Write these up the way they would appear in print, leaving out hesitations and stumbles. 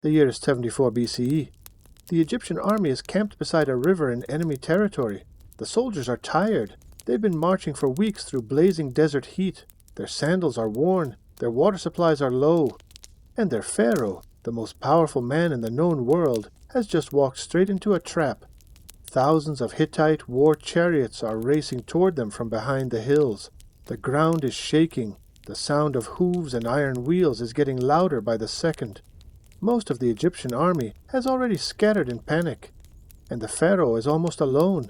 The year is 74 BCE. The Egyptian army is camped beside a river in enemy territory. The soldiers are tired. They've been marching for weeks through blazing desert heat. Their sandals are worn, their water supplies are low, and their pharaoh, the most powerful man in the known world, has just walked straight into a trap. Thousands of Hittite war chariots are racing toward them from behind the hills. The ground is shaking. The sound of hooves and iron wheels is getting louder by the second. Most of the Egyptian army has already scattered in panic, and the pharaoh is almost alone.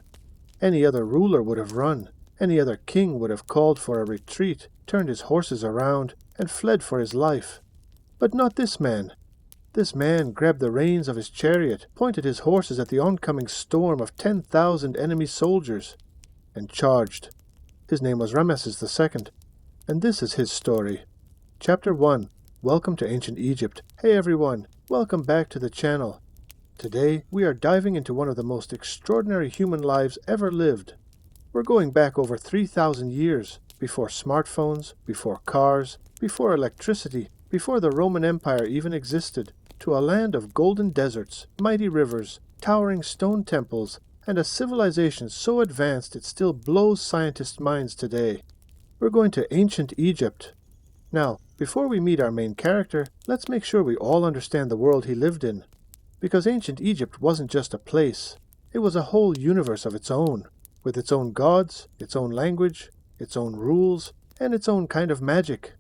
Any other ruler would have run. Any other king would have called for a retreat, turned his horses around, and fled for his life. But not this man. This man grabbed the reins of his chariot, pointed his horses at the oncoming storm of 10,000 enemy soldiers, and charged. His name was Ramesses II, and this is his story. Chapter 1. Welcome to Ancient Egypt. Hey everyone, welcome back to the channel. Today we are diving into one of the most extraordinary human lives ever lived. We're going back over 3,000 years, before smartphones, before cars, before electricity, before the Roman Empire even existed, to a land of golden deserts, mighty rivers, towering stone temples, and a civilization so advanced it still blows scientists' minds today. We're going to ancient Egypt. Now, before we meet our main character, let's make sure we all understand the world he lived in. Because ancient Egypt wasn't just a place, it was a whole universe of its own, with its own gods, its own language, its own rules, and its own kind of magic.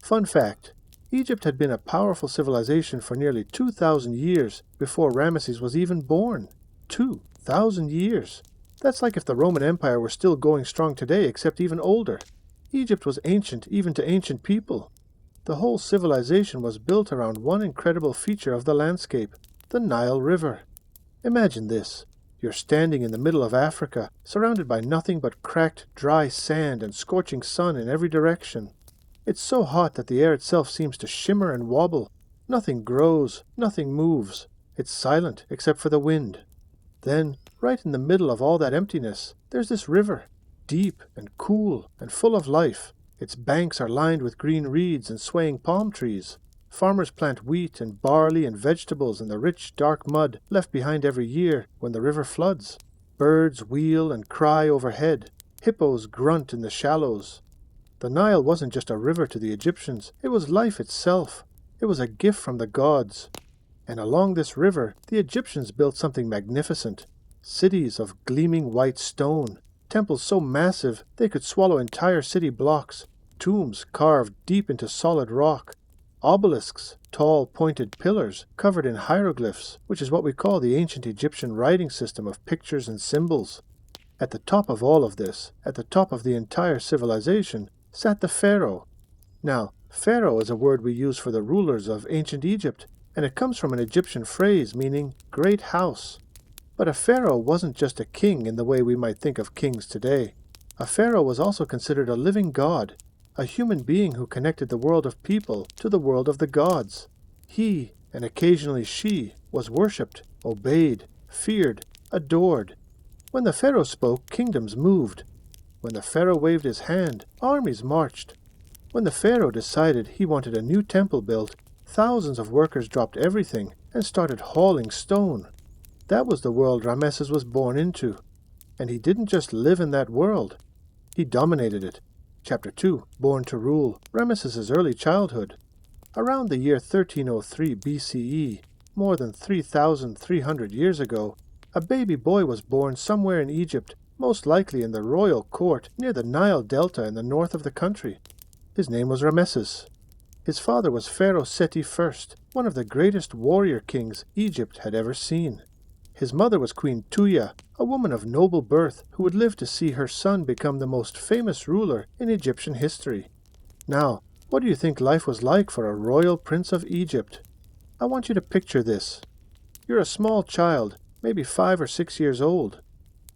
Fun fact, Egypt had been a powerful civilization for nearly 2,000 years before Ramesses was even born. 2,000 years. That's like if the Roman Empire were still going strong today, except even older. Egypt was ancient even to ancient people. The whole civilization was built around one incredible feature of the landscape, the Nile River. Imagine this. You're standing in the middle of Africa, surrounded by nothing but cracked, dry sand and scorching sun in every direction. It's so hot that the air itself seems to shimmer and wobble. Nothing grows, nothing moves. It's silent except for the wind. Then, right in the middle of all that emptiness, there's this river, deep and cool and full of life. Its banks are lined with green reeds and swaying palm trees. Farmers plant wheat and barley and vegetables in the rich, dark mud left behind every year when the river floods. Birds wheel and cry overhead. Hippos grunt in the shallows. The Nile wasn't just a river to the Egyptians, it was life itself. It was a gift from the gods. And along this river, the Egyptians built something magnificent. Cities of gleaming white stone, temples so massive they could swallow entire city blocks, tombs carved deep into solid rock, obelisks, tall pointed pillars covered in hieroglyphs, which is what we call the ancient Egyptian writing system of pictures and symbols. At the top of all of this, at the top of the entire civilization, sat the pharaoh. Now, pharaoh is a word we use for the rulers of ancient Egypt, and it comes from an Egyptian phrase meaning great house. But a pharaoh wasn't just a king in the way we might think of kings today. A pharaoh was also considered a living god, a human being who connected the world of people to the world of the gods. He, and occasionally she, was worshipped, obeyed, feared, adored. When the pharaoh spoke, kingdoms moved. When the pharaoh waved his hand, armies marched. When the pharaoh decided he wanted a new temple built, thousands of workers dropped everything and started hauling stone. That was the world Ramesses was born into. And he didn't just live in that world. He dominated it. Chapter 2, Born to Rule, Ramesses' early childhood. Around the year 1303 BCE, more than 3,300 years ago, a baby boy was born somewhere in Egypt, most likely in the royal court near the Nile Delta in the north of the country. His name was Ramesses. His father was Pharaoh Seti I, one of the greatest warrior kings Egypt had ever seen. His mother was Queen Tuya, a woman of noble birth who would live to see her son become the most famous ruler in Egyptian history. Now, what do you think life was like for a royal prince of Egypt? I want you to picture this. You're a small child, maybe 5 or 6 years old.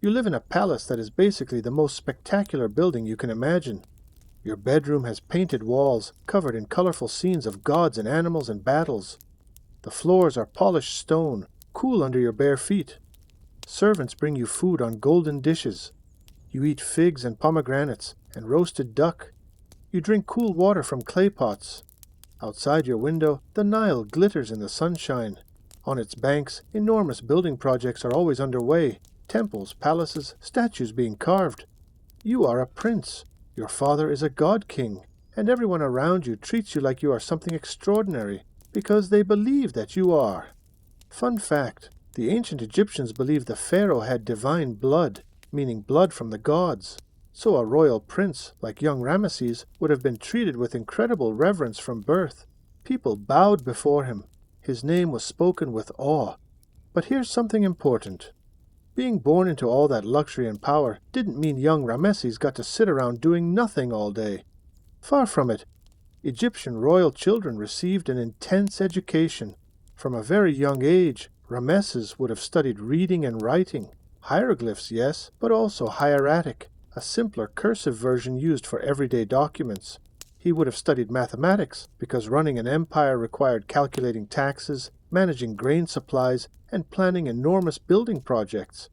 You live in a palace that is basically the most spectacular building you can imagine. Your bedroom has painted walls covered in colorful scenes of gods and animals and battles. The floors are polished stone, cool under your bare feet. Servants bring you food on golden dishes. You eat figs and pomegranates and roasted duck. You drink cool water from clay pots. Outside your window, the Nile glitters in the sunshine. On its banks, enormous building projects are always underway, temples, palaces, statues being carved. You are a prince. Your father is a god king, and everyone around you treats you like you are something extraordinary, because they believe that you are. Fun fact, the ancient Egyptians believed the pharaoh had divine blood, meaning blood from the gods. So a royal prince, like young Ramesses, would have been treated with incredible reverence from birth. People bowed before him. His name was spoken with awe. But here's something important. Being born into all that luxury and power didn't mean young Ramesses got to sit around doing nothing all day. Far from it. Egyptian royal children received an intense education. From a very young age, Ramesses would have studied reading and writing. Hieroglyphs, yes, but also hieratic, a simpler cursive version used for everyday documents. He would have studied mathematics, because running an empire required calculating taxes, managing grain supplies, and planning enormous building projects.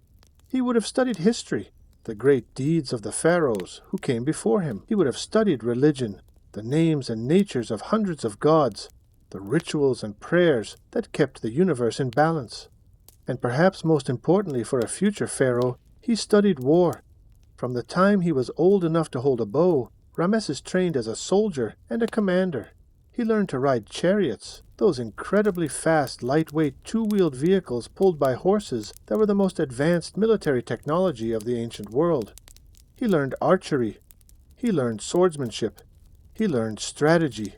He would have studied history, the great deeds of the pharaohs who came before him. He would have studied religion, the names and natures of hundreds of gods, the rituals and prayers that kept the universe in balance. And perhaps most importantly for a future pharaoh, he studied war. From the time he was old enough to hold a bow, Ramesses trained as a soldier and a commander. He learned to ride chariots, those incredibly fast, lightweight, two-wheeled vehicles pulled by horses that were the most advanced military technology of the ancient world. He learned archery. He learned swordsmanship. He learned strategy.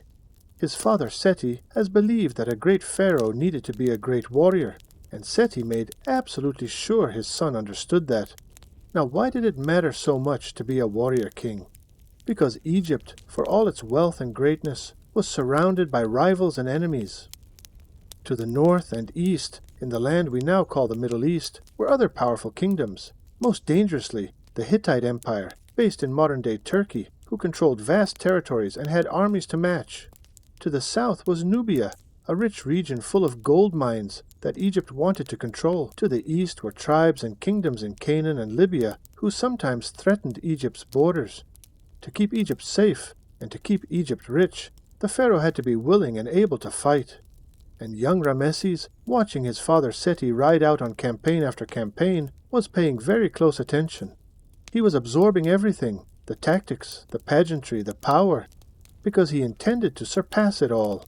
His father Seti has believed that a great pharaoh needed to be a great warrior, and Seti made absolutely sure his son understood that. Now, why did it matter so much to be a warrior king? Because Egypt, for all its wealth and greatness, was surrounded by rivals and enemies. To the north and east, in the land we now call the Middle East, were other powerful kingdoms. Most dangerously, the Hittite Empire, based in modern-day Turkey, who controlled vast territories and had armies to match. To the south was Nubia, a rich region full of gold mines that Egypt wanted to control. To the east were tribes and kingdoms in Canaan and Libya who sometimes threatened Egypt's borders. To keep Egypt safe and to keep Egypt rich, the pharaoh had to be willing and able to fight. And young Ramesses, watching his father Seti ride out on campaign after campaign, was paying very close attention. He was absorbing everything, the tactics, the pageantry, the power, because he intended to surpass it all.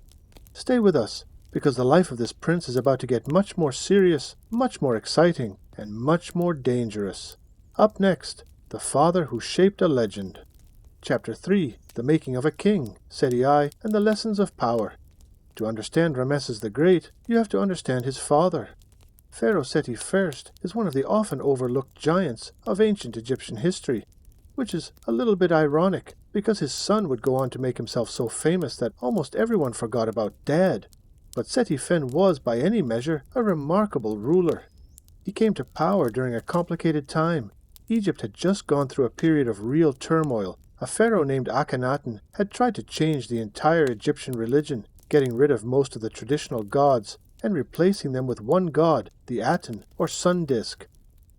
Stay with us, because the life of this prince is about to get much more serious, much more exciting, and much more dangerous. Up next, the father who shaped a legend. Chapter 3, The Making of a King, Seti I, and the Lessons of Power. To understand Ramesses the Great, you have to understand his father. Pharaoh Seti I is one of the often overlooked giants of ancient Egyptian history, which is a little bit ironic, because his son would go on to make himself so famous that almost everyone forgot about Dad. But Seti I was, by any measure, a remarkable ruler. He came to power during a complicated time. Egypt had just gone through a period of real turmoil. A pharaoh named Akhenaten had tried to change the entire Egyptian religion, getting rid of most of the traditional gods and replacing them with one god, the Aten, or sun disk.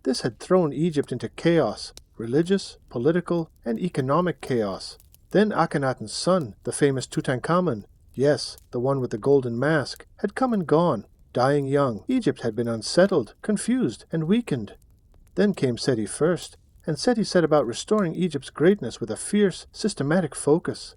This had thrown Egypt into chaos, religious, political, and economic chaos. Then Akhenaten's son, the famous Tutankhamun, yes, the one with the golden mask, had come and gone, dying young. Egypt had been unsettled, confused, and weakened. Then came Seti I, and Seti set about restoring Egypt's greatness with a fierce, systematic focus.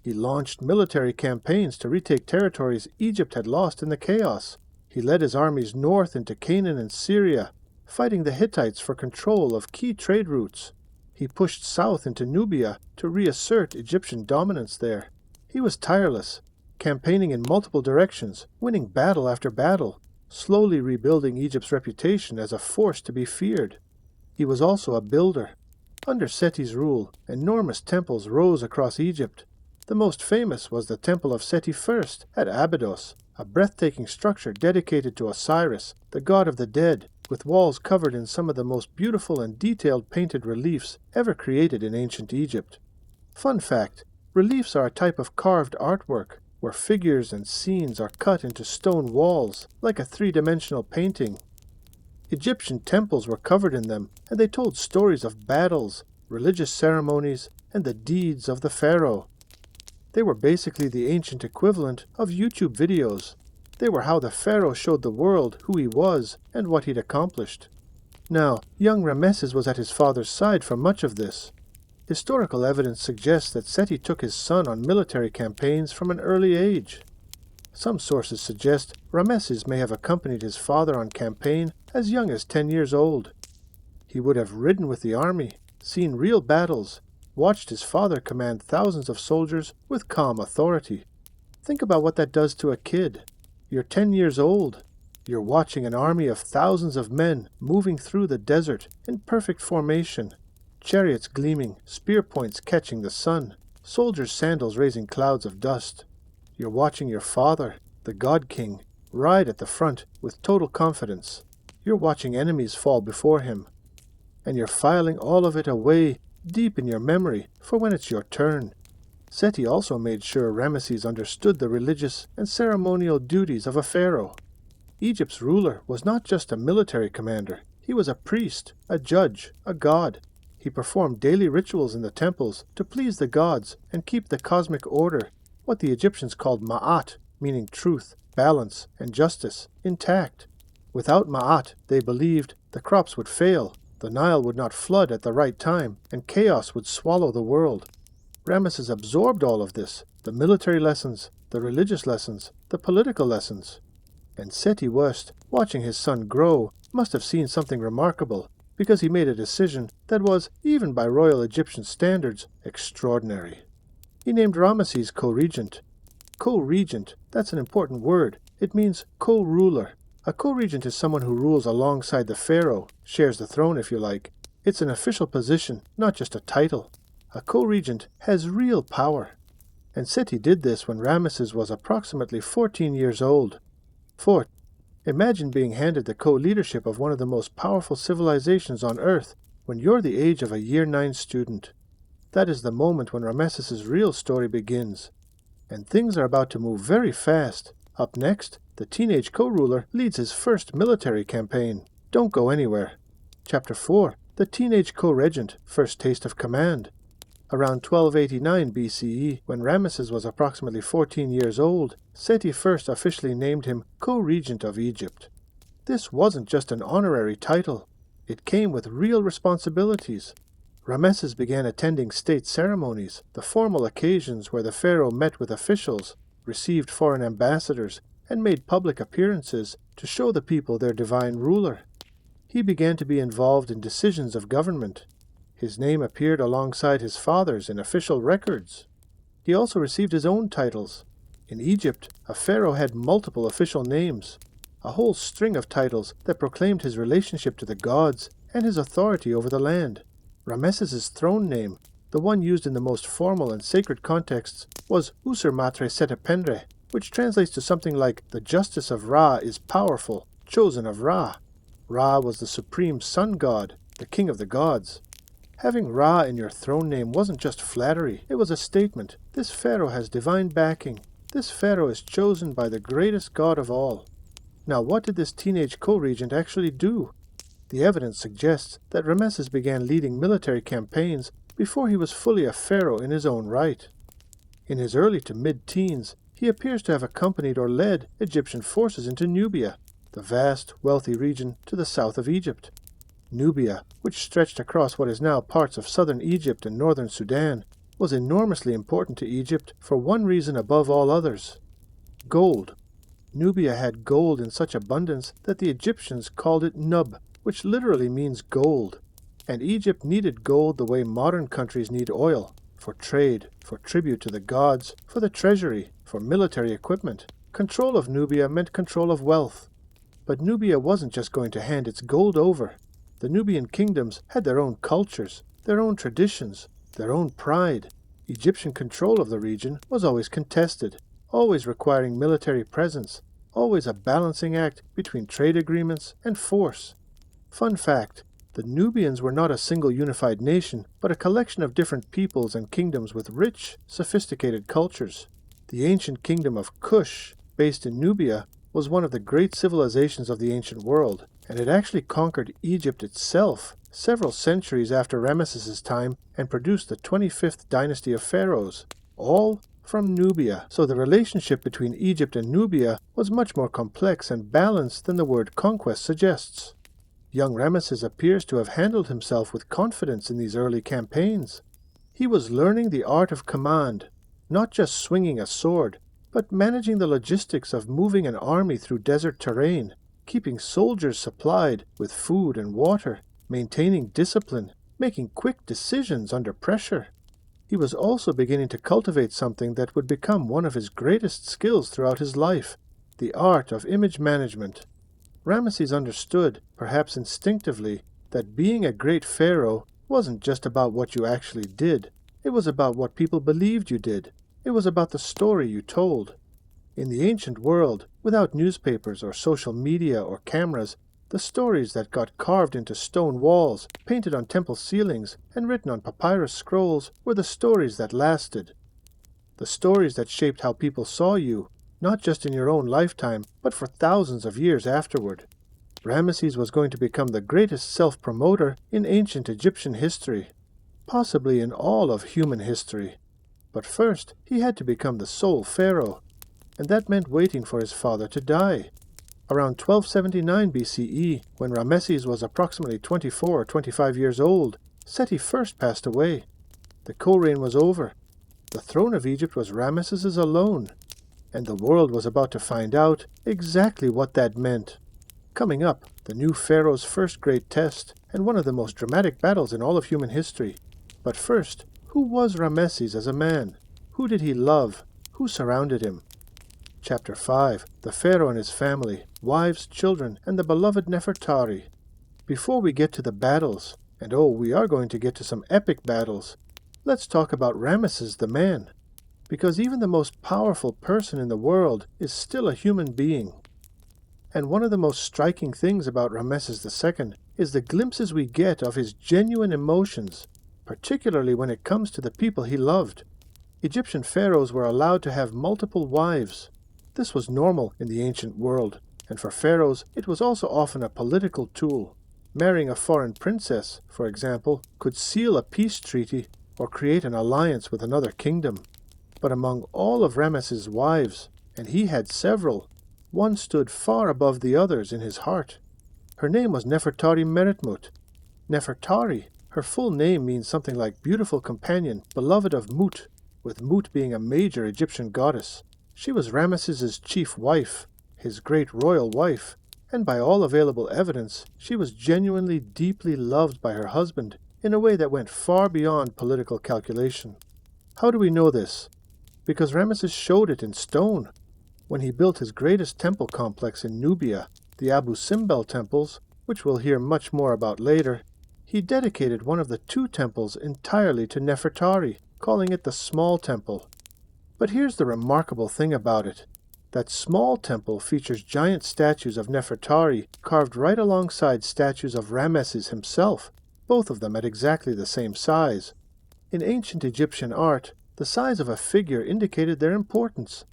He launched military campaigns to retake territories Egypt had lost in the chaos. He led his armies north into Canaan and Syria, fighting the Hittites for control of key trade routes. He pushed south into Nubia to reassert Egyptian dominance there. He was tireless, campaigning in multiple directions, winning battle after battle, slowly rebuilding Egypt's reputation as a force to be feared. He was also a builder. Under Seti's rule, enormous temples rose across Egypt. The most famous was the Temple of Seti I at Abydos, a breathtaking structure dedicated to Osiris, the god of the dead, with walls covered in some of the most beautiful and detailed painted reliefs ever created in ancient Egypt. Fun fact, reliefs are a type of carved artwork, where figures and scenes are cut into stone walls, like a three-dimensional painting. Egyptian temples were covered in them, and they told stories of battles, religious ceremonies, and the deeds of the pharaoh. They were basically the ancient equivalent of YouTube videos. They were how the pharaoh showed the world who he was and what he'd accomplished. Now, young Ramesses was at his father's side for much of this. Historical evidence suggests that Seti took his son on military campaigns from an early age. Some sources suggest Ramesses may have accompanied his father on campaign as young as 10 years old. He would have ridden with the army, seen real battles, watched his father command thousands of soldiers with calm authority. Think about what that does to a kid. You're 10 years old. You're watching an army of thousands of men moving through the desert in perfect formation. Chariots gleaming, spear points catching the sun, soldiers' sandals raising clouds of dust. You're watching your father, the God King, ride at the front with total confidence. You're watching enemies fall before him. And you're filing all of it away deep in your memory for when it's your turn. Seti also made sure Ramesses understood the religious and ceremonial duties of a pharaoh. Egypt's ruler was not just a military commander. He was a priest, a judge, a god. He performed daily rituals in the temples to please the gods and keep the cosmic order, what the Egyptians called ma'at, meaning truth, balance, and justice, intact. Without ma'at, they believed, the crops would fail, the Nile would not flood at the right time, and chaos would swallow the world. Ramesses absorbed all of this, the military lessons, the religious lessons, the political lessons. And Seti West, watching his son grow, must have seen something remarkable, because he made a decision that was, even by royal Egyptian standards, extraordinary. He named Ramesses co-regent. Co-regent, that's an important word. It means co-ruler. A co-regent is someone who rules alongside the pharaoh, shares the throne if you like. It's an official position, not just a title. A co-regent has real power. And Seti did this when Ramesses was approximately 14 years old. Imagine being handed the co-leadership of one of the most powerful civilizations on Earth when you're the age of a Year 9 student. That is the moment when Ramesses' real story begins. And things are about to move very fast. Up next, the teenage co-ruler leads his first military campaign. Don't go anywhere. Chapter 4. The teenage co-regent, first taste of command. Around 1289 BCE, when Ramesses was approximately 14 years old, Seti first officially named him co-regent of Egypt. This wasn't just an honorary title. It came with real responsibilities. Ramesses began attending state ceremonies, the formal occasions where the pharaoh met with officials, received foreign ambassadors, and made public appearances to show the people their divine ruler. He began to be involved in decisions of government. His name appeared alongside his father's in official records. He also received his own titles. In Egypt, a pharaoh had multiple official names, a whole string of titles that proclaimed his relationship to the gods and his authority over the land. Ramesses' throne name, the one used in the most formal and sacred contexts, was Usur Matre Setependre, which translates to something like, the justice of Ra is powerful, chosen of Ra. Ra was the supreme sun god, the king of the gods. Having Ra in your throne name wasn't just flattery, it was a statement. This pharaoh has divine backing. This pharaoh is chosen by the greatest god of all. Now what did this teenage co-regent actually do? The evidence suggests that Ramesses began leading military campaigns before he was fully a pharaoh in his own right. In his early to mid-teens, he appears to have accompanied or led Egyptian forces into Nubia, the vast, wealthy region to the south of Egypt. Nubia, which stretched across what is now parts of southern Egypt and northern Sudan, was enormously important to Egypt for one reason above all others: gold. Nubia had gold in such abundance that the Egyptians called it Nub, which literally means gold. And Egypt needed gold the way modern countries need oil, for trade, for tribute to the gods, for the treasury, for military equipment. Control of Nubia meant control of wealth. But Nubia wasn't just going to hand its gold over. The Nubian kingdoms had their own cultures, their own traditions, their own pride. Egyptian control of the region was always contested, always requiring military presence, always a balancing act between trade agreements and force. Fun fact, the Nubians were not a single unified nation, but a collection of different peoples and kingdoms with rich, sophisticated cultures. The ancient kingdom of Kush, based in Nubia, was one of the great civilizations of the ancient world, and it actually conquered Egypt itself several centuries after Ramesses' time and produced the 25th dynasty of pharaohs, all from Nubia, so the relationship between Egypt and Nubia was much more complex and balanced than the word conquest suggests. Young Ramesses appears to have handled himself with confidence in these early campaigns. He was learning the art of command, not just swinging a sword, but managing the logistics of moving an army through desert terrain, keeping soldiers supplied with food and water, maintaining discipline, making quick decisions under pressure. He was also beginning to cultivate something that would become one of his greatest skills throughout his life, the art of image management. Ramesses understood, perhaps instinctively, that being a great pharaoh wasn't just about what you actually did. It was about what people believed you did. It was about the story you told. In the ancient world, without newspapers or social media or cameras, the stories that got carved into stone walls, painted on temple ceilings, and written on papyrus scrolls were the stories that lasted. The stories that shaped how people saw you, not just in your own lifetime, but for thousands of years afterward. Ramesses was going to become the greatest self-promoter in ancient Egyptian history, possibly in all of human history. But first, he had to become the sole pharaoh, and that meant waiting for his father to die. Around 1279 BCE, when Ramesses was approximately 24 or 25 years old, Seti first passed away. The co-reign was over. The throne of Egypt was Ramesses's alone, and the world was about to find out exactly what that meant. Coming up, the new pharaoh's first great test, and one of the most dramatic battles in all of human history. But first, who was Ramesses as a man? Who did he love? Who surrounded him? Chapter 5. The Pharaoh and his family, wives, children, and the beloved Nefertari. Before we get to the battles, and we are going to get to some epic battles, let's talk about Ramesses the man. Because even the most powerful person in the world is still a human being. And one of the most striking things about Ramesses II is the glimpses we get of his genuine emotions, particularly when it comes to the people he loved. Egyptian pharaohs were allowed to have multiple wives. This was normal in the ancient world, and for pharaohs it was also often a political tool. Marrying a foreign princess, for example, could seal a peace treaty or create an alliance with another kingdom. But among all of Ramesses' wives, and he had several, one stood far above the others in his heart. Her name was Nefertari Meretmut. Nefertari, her full name means something like beautiful companion, beloved of Mut, with Mut being a major Egyptian goddess. She was Ramesses's chief wife, his great royal wife, and by all available evidence, she was genuinely deeply loved by her husband in a way that went far beyond political calculation. How do we know this? Because Ramesses showed it in stone. When he built his greatest temple complex in Nubia, the Abu Simbel temples, which we'll hear much more about later, he dedicated one of the two temples entirely to Nefertari, calling it the Small Temple. But here's the remarkable thing about it. That small temple features giant statues of Nefertari carved right alongside statues of Ramesses himself, both of them at exactly the same size. In ancient Egyptian art, the size of a figure indicated their importance.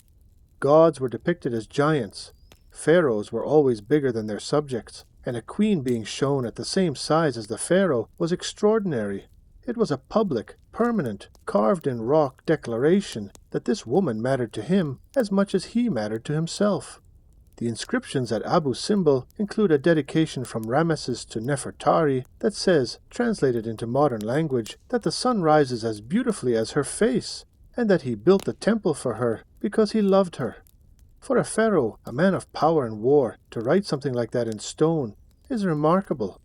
Gods were depicted as giants. Pharaohs were always bigger than their subjects, and a queen being shown at the same size as the pharaoh was extraordinary. It was a public, permanent, carved-in-rock declaration that this woman mattered to him as much as he mattered to himself. The inscriptions at Abu Simbel include a dedication from Ramesses to Nefertari that says, translated into modern language, that the sun rises as beautifully as her face, and that he built the temple for her because he loved her. For a pharaoh, a man of power and war, to write something like that in stone is remarkable.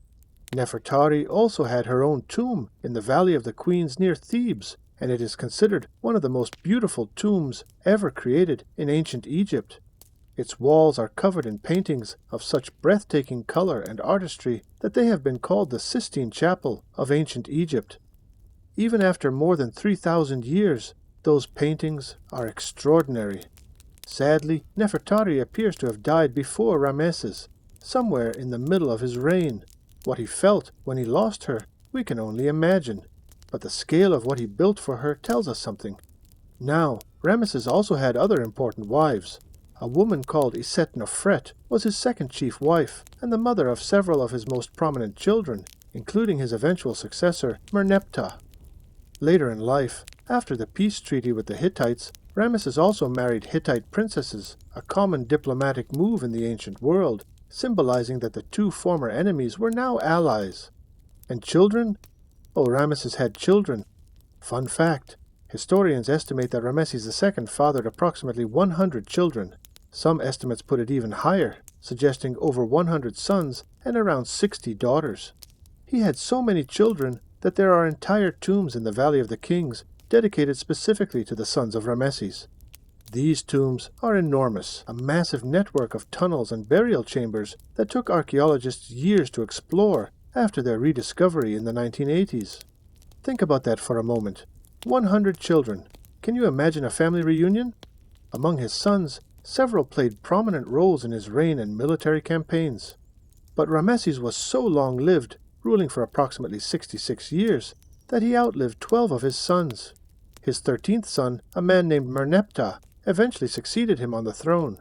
Nefertari also had her own tomb in the Valley of the Queens near Thebes, and it is considered one of the most beautiful tombs ever created in ancient Egypt. Its walls are covered in paintings of such breathtaking color and artistry that they have been called the Sistine Chapel of ancient Egypt. Even after more than 3,000 years, those paintings are extraordinary. Sadly, Nefertari appears to have died before Ramesses, somewhere in the middle of his reign. What he felt when he lost her, we can only imagine, but the scale of what he built for her tells us something. Now, Ramesses also had other important wives. A woman called Iset Nofret was his second chief wife, and the mother of several of his most prominent children, including his eventual successor, Merneptah. Later in life, after the peace treaty with the Hittites, Ramesses also married Hittite princesses, a common diplomatic move in the ancient world, symbolizing that the two former enemies were now allies. And children? Oh, Ramesses had children. Fun fact, historians estimate that Ramesses II fathered approximately 100 children. Some estimates put it even higher, suggesting over 100 sons and around 60 daughters. He had so many children that there are entire tombs in the Valley of the Kings dedicated specifically to the sons of Ramesses. These tombs are enormous, a massive network of tunnels and burial chambers that took archaeologists years to explore after their rediscovery in the 1980s. Think about that for a moment. 100 children. Can you imagine a family reunion? Among his sons, several played prominent roles in his reign and military campaigns. But Ramesses was so long-lived, ruling for approximately 66 years, that he outlived 12 of his sons. His 13th son, a man named Merneptah, eventually succeeded him on the throne.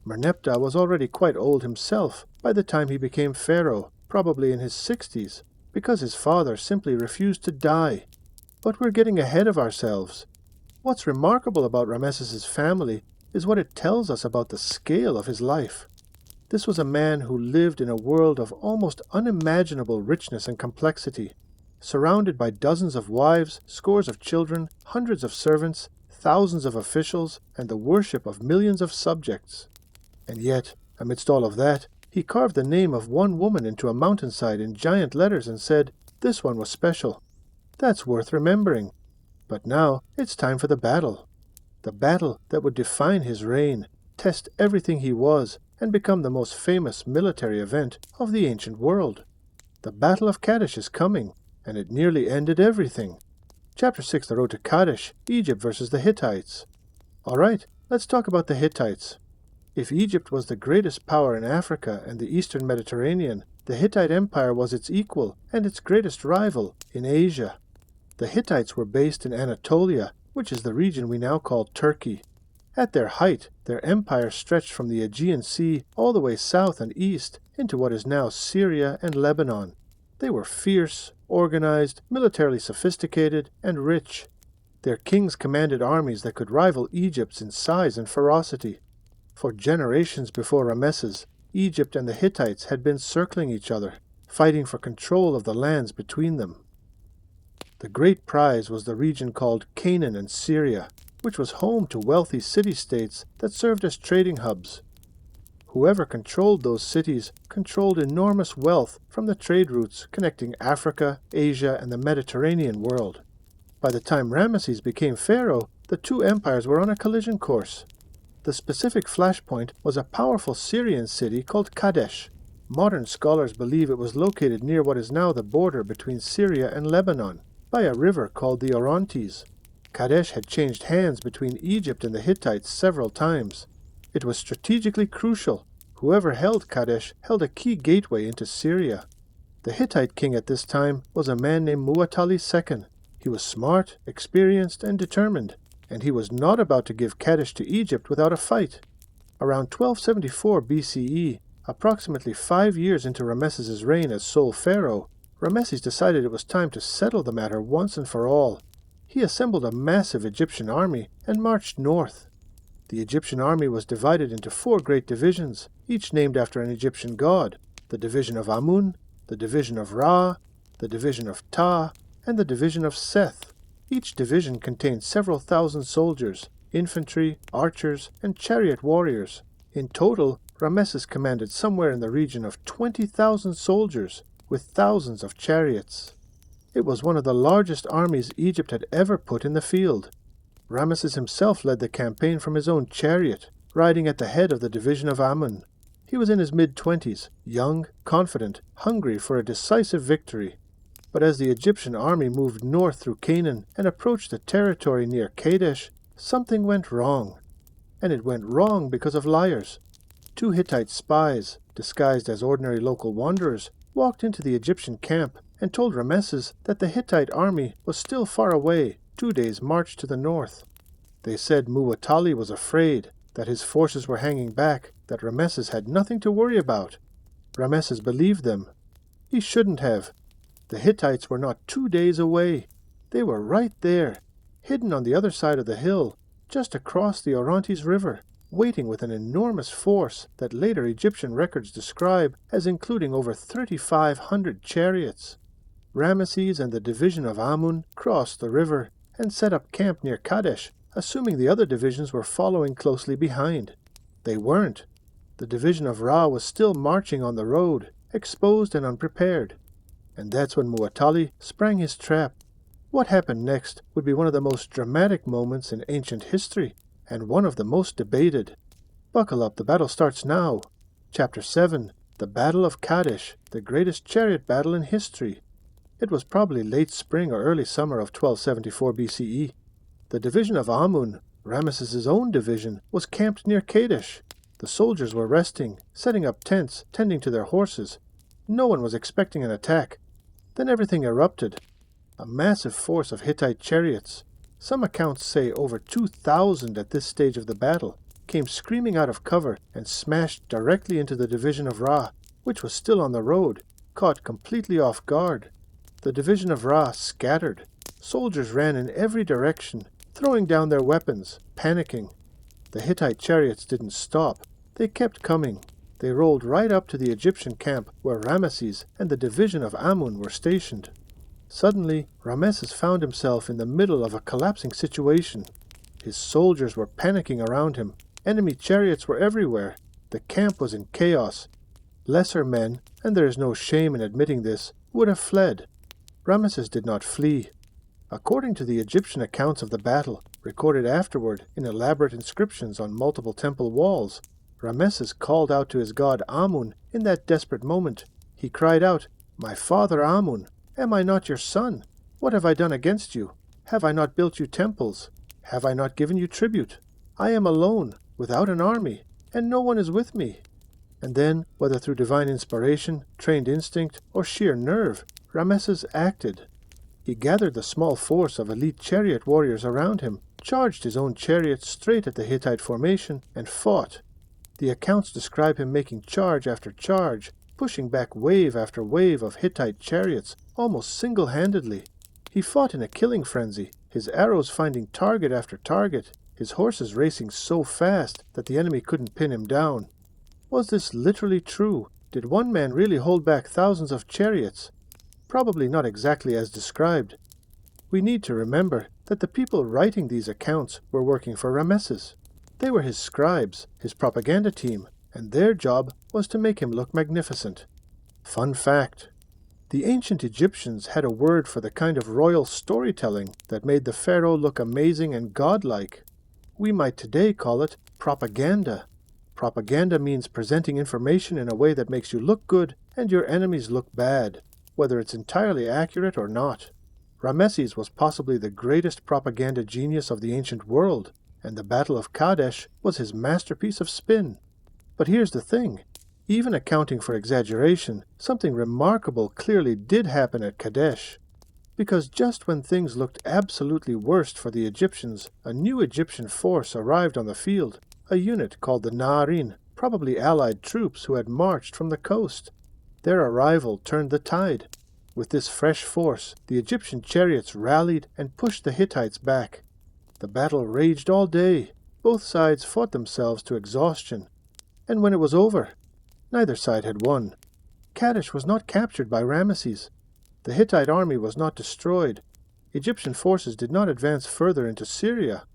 Merneptah was already quite old himself by the time he became pharaoh, probably in his 60s, because his father simply refused to die. But we're getting ahead of ourselves. What's remarkable about Ramesses' family is what it tells us about the scale of his life. This was a man who lived in a world of almost unimaginable richness and complexity, surrounded by dozens of wives, scores of children, hundreds of servants, thousands of officials, and the worship of millions of subjects. And yet, amidst all of that, he carved the name of one woman into a mountainside in giant letters and said, "This one was special." That's worth remembering. But now, it's time for the battle. The battle that would define his reign, test everything he was, and become the most famous military event of the ancient world. The Battle of Kadesh is coming, and it nearly ended everything. Chapter 6, The Road to Kadesh, Egypt versus the Hittites. Alright, let's talk about the Hittites. If Egypt was the greatest power in Africa and the eastern Mediterranean, the Hittite Empire was its equal and its greatest rival in Asia. The Hittites were based in Anatolia, which is the region we now call Turkey. At their height, their empire stretched from the Aegean Sea all the way south and east into what is now Syria and Lebanon. They were fierce, organized, militarily sophisticated, and rich. Their kings commanded armies that could rival Egypt's in size and ferocity. For generations before Ramesses, Egypt and the Hittites had been circling each other, fighting for control of the lands between them. The great prize was the region called Canaan and Syria, which was home to wealthy city-states that served as trading hubs. Whoever controlled those cities controlled enormous wealth from the trade routes connecting Africa, Asia, and the Mediterranean world. By the time Ramesses became pharaoh, the two empires were on a collision course. The specific flashpoint was a powerful Syrian city called Kadesh. Modern scholars believe it was located near what is now the border between Syria and Lebanon, by a river called the Orontes. Kadesh had changed hands between Egypt and the Hittites several times. It was strategically crucial. Whoever held Kadesh held a key gateway into Syria. The Hittite king at this time was a man named Muwatalli II. He was smart, experienced, and determined, and he was not about to give Kadesh to Egypt without a fight. Around 1274 BCE, approximately 5 years into Ramesses' reign as sole pharaoh, Ramesses decided it was time to settle the matter once and for all. He assembled a massive Egyptian army and marched north. The Egyptian army was divided into 4 great divisions, each named after an Egyptian god: the division of Amun, the division of Ra, the division of Ta, and the division of Seth. Each division contained several thousand soldiers, infantry, archers, and chariot warriors. In total, Ramesses commanded somewhere in the region of 20,000 soldiers, with thousands of chariots. It was one of the largest armies Egypt had ever put in the field. Ramesses himself led the campaign from his own chariot, riding at the head of the division of Amun. He was in his mid-20s, young, confident, hungry for a decisive victory. But as the Egyptian army moved north through Canaan and approached the territory near Kadesh, something went wrong. And it went wrong because of liars. 2 Hittite spies, disguised as ordinary local wanderers, walked into the Egyptian camp and told Ramesses that the Hittite army was still far away, 2 days' march to the north. They said Muwatalli was afraid, that his forces were hanging back, that Ramesses had nothing to worry about. Ramesses believed them. He shouldn't have. The Hittites were not 2 days away. They were right there, hidden on the other side of the hill, just across the Orontes River, waiting with an enormous force that later Egyptian records describe as including over 3,500 chariots. Ramesses and the division of Amun crossed the river and set up camp near Kadesh, assuming the other divisions were following closely behind. They weren't. The division of Ra was still marching on the road, exposed and unprepared. And that's when Muwatalli sprang his trap. What happened next would be one of the most dramatic moments in ancient history, and one of the most debated. Buckle up, the battle starts now. Chapter 7, The Battle of Kadesh, the greatest chariot battle in history. It was probably late spring or early summer of 1274 BCE. The division of Amun, Ramesses' own division, was camped near Kadesh. The soldiers were resting, setting up tents, tending to their horses. No one was expecting an attack. Then everything erupted. A massive force of Hittite chariots, some accounts say over 2,000 at this stage of the battle, came screaming out of cover and smashed directly into the division of Ra, which was still on the road, caught completely off guard. The division of Ra scattered. Soldiers ran in every direction, throwing down their weapons, panicking. The Hittite chariots didn't stop. They kept coming. They rolled right up to the Egyptian camp where Ramesses and the division of Amun were stationed. Suddenly, Ramesses found himself in the middle of a collapsing situation. His soldiers were panicking around him. Enemy chariots were everywhere. The camp was in chaos. Lesser men, and there is no shame in admitting this, would have fled. Ramesses did not flee. According to the Egyptian accounts of the battle, recorded afterward in elaborate inscriptions on multiple temple walls, Ramesses called out to his god Amun in that desperate moment. He cried out, "My father Amun, am I not your son? What have I done against you? Have I not built you temples? Have I not given you tribute? I am alone, without an army, and no one is with me." And then, whether through divine inspiration, trained instinct, or sheer nerve, Ramesses acted. He gathered the small force of elite chariot warriors around him, charged his own chariot straight at the Hittite formation, and fought. The accounts describe him making charge after charge, pushing back wave after wave of Hittite chariots, almost single-handedly. He fought in a killing frenzy, his arrows finding target after target, his horses racing so fast that the enemy couldn't pin him down. Was this literally true? Did one man really hold back thousands of chariots? Probably not exactly as described. We need to remember that the people writing these accounts were working for Ramesses. They were his scribes, his propaganda team, and their job was to make him look magnificent. Fun fact: the ancient Egyptians had a word for the kind of royal storytelling that made the pharaoh look amazing and godlike. We might today call it propaganda. Propaganda means presenting information in a way that makes you look good and your enemies look bad, whether it's entirely accurate or not. Ramesses was possibly the greatest propaganda genius of the ancient world, and the Battle of Kadesh was his masterpiece of spin. But here's the thing. Even accounting for exaggeration, something remarkable clearly did happen at Kadesh. Because just when things looked absolutely worst for the Egyptians, a new Egyptian force arrived on the field, a unit called the Na'arin, probably allied troops who had marched from the coast. Their arrival turned the tide. With this fresh force, the Egyptian chariots rallied and pushed the Hittites back. The battle raged all day. Both sides fought themselves to exhaustion. And when it was over, neither side had won. Kadesh was not captured by Ramesses. The Hittite army was not destroyed. Egyptian forces did not advance further into Syria.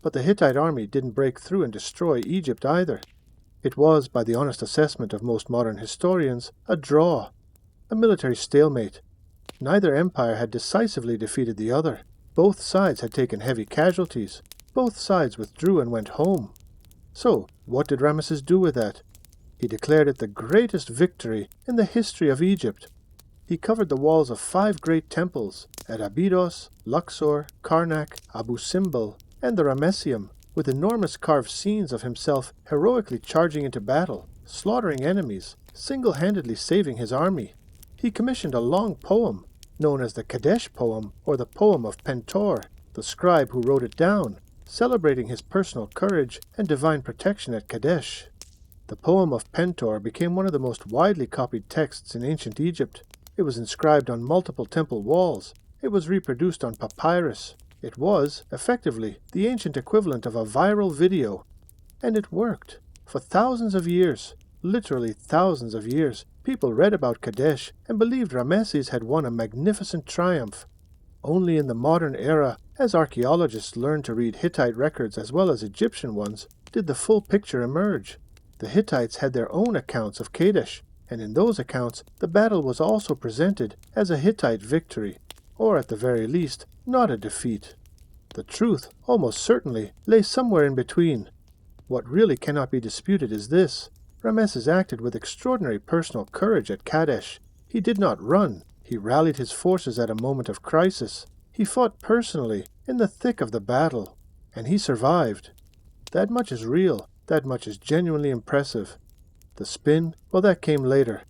But the Hittite army didn't break through and destroy Egypt either. It was, by the honest assessment of most modern historians, a draw, a military stalemate. Neither empire had decisively defeated the other. Both sides had taken heavy casualties. Both sides withdrew and went home. So, what did Ramesses do with that? He declared it the greatest victory in the history of Egypt. He covered the walls of 5 great temples at Abydos, Luxor, Karnak, Abu Simbel, and the Ramesseum, with enormous carved scenes of himself heroically charging into battle, slaughtering enemies, single-handedly saving his army. He commissioned a long poem, known as the Kadesh poem or the Poem of Pentor, the scribe who wrote it down, celebrating his personal courage and divine protection at Kadesh. The Poem of Pentor became one of the most widely copied texts in ancient Egypt. It was inscribed on multiple temple walls. It was reproduced on papyrus. It was, effectively, the ancient equivalent of a viral video. And it worked. For thousands of years, literally thousands of years, people read about Kadesh and believed Ramesses had won a magnificent triumph. Only in the modern era, as archaeologists learned to read Hittite records as well as Egyptian ones, did the full picture emerge. The Hittites had their own accounts of Kadesh, and in those accounts the battle was also presented as a Hittite victory, or at the very least, not a defeat. The truth, almost certainly, lay somewhere in between. What really cannot be disputed is this: Ramesses acted with extraordinary personal courage at Kadesh. He did not run. He rallied his forces at a moment of crisis. He fought personally, in the thick of the battle. And he survived. That much is real. That much is genuinely impressive. The spin, well, that came later.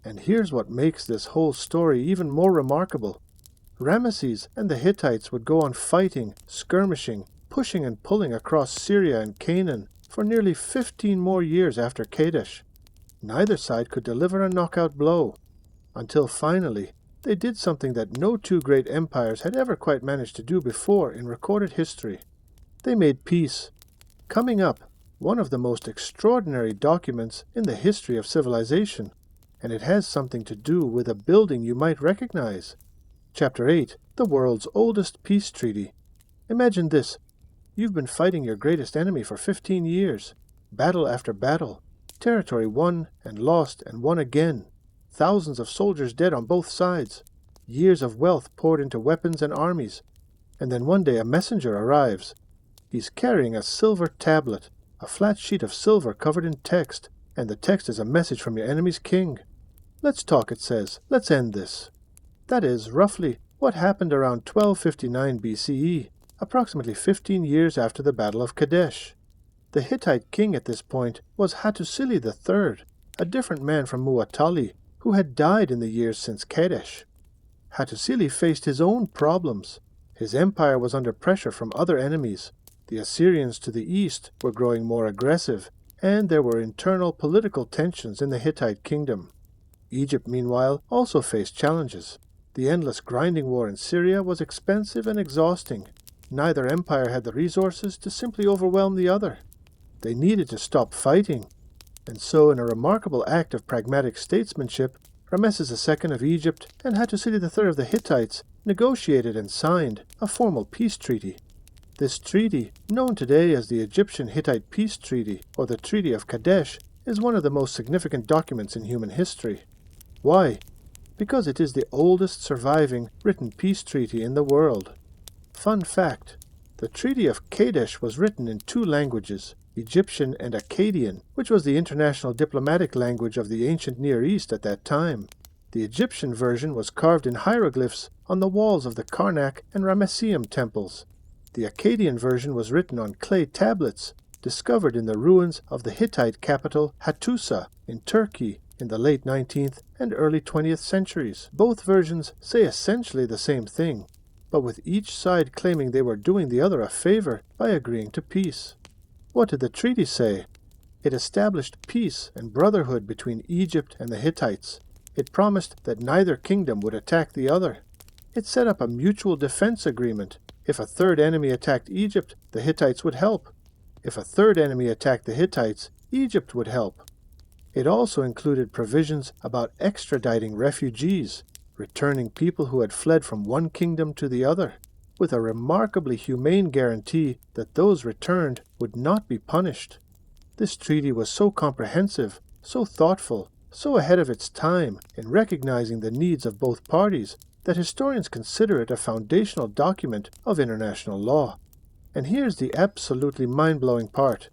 And here's what makes this whole story even more remarkable. Ramesses and the Hittites would go on fighting, skirmishing, pushing and pulling across Syria and Canaan for nearly 15 more years after Kadesh. Neither side could deliver a knockout blow. Until finally, they did something that no two great empires had ever quite managed to do before in recorded history. They made peace. Coming up, one of the most extraordinary documents in the history of civilization, and it has something to do with a building you might recognize. Chapter 8, the world's oldest peace treaty. Imagine this. You've been fighting your greatest enemy for 15 years, battle after battle, territory won and lost and won again, thousands of soldiers dead on both sides, years of wealth poured into weapons and armies, and then one day a messenger arrives. He's carrying a silver tablet, a flat sheet of silver covered in text, and the text is a message from your enemy's king. Let's talk, it says. Let's end this. That is, roughly, what happened around 1259 BCE, approximately 15 years after the Battle of Kadesh. The Hittite king at this point was Hattusili III, a different man from Muwatalli, who had died in the years since Kadesh. Hattusili faced his own problems. His empire was under pressure from other enemies. The Assyrians to the east were growing more aggressive, and there were internal political tensions in the Hittite kingdom. Egypt, meanwhile, also faced challenges. The endless grinding war in Syria was expensive and exhausting. Neither empire had the resources to simply overwhelm the other. They needed to stop fighting. And so, in a remarkable act of pragmatic statesmanship, Ramesses II of Egypt and Hattusili III of the Hittites negotiated and signed a formal peace treaty. This treaty, known today as the Egyptian-Hittite Peace Treaty or the Treaty of Kadesh, is one of the most significant documents in human history. Why? Because it is the oldest surviving written peace treaty in the world. Fun fact: the Treaty of Kadesh was written in two languages, Egyptian and Akkadian, which was the international diplomatic language of the ancient Near East at that time. The Egyptian version was carved in hieroglyphs on the walls of the Karnak and Ramesseum temples. The Akkadian version was written on clay tablets, discovered in the ruins of the Hittite capital Hattusa in Turkey in the late 19th and early 20th centuries. Both versions say essentially the same thing, but with each side claiming they were doing the other a favor by agreeing to peace. What did the treaty say? It established peace and brotherhood between Egypt and the Hittites. It promised that neither kingdom would attack the other. It set up a mutual defense agreement. If a third enemy attacked Egypt, the Hittites would help. If a third enemy attacked the Hittites, Egypt would help. It also included provisions about extraditing refugees, returning people who had fled from one kingdom to the other, with a remarkably humane guarantee that those returned would not be punished. This treaty was so comprehensive, so thoughtful, so ahead of its time in recognizing the needs of both parties that historians consider it a foundational document of international law. And here's the absolutely mind-blowing part.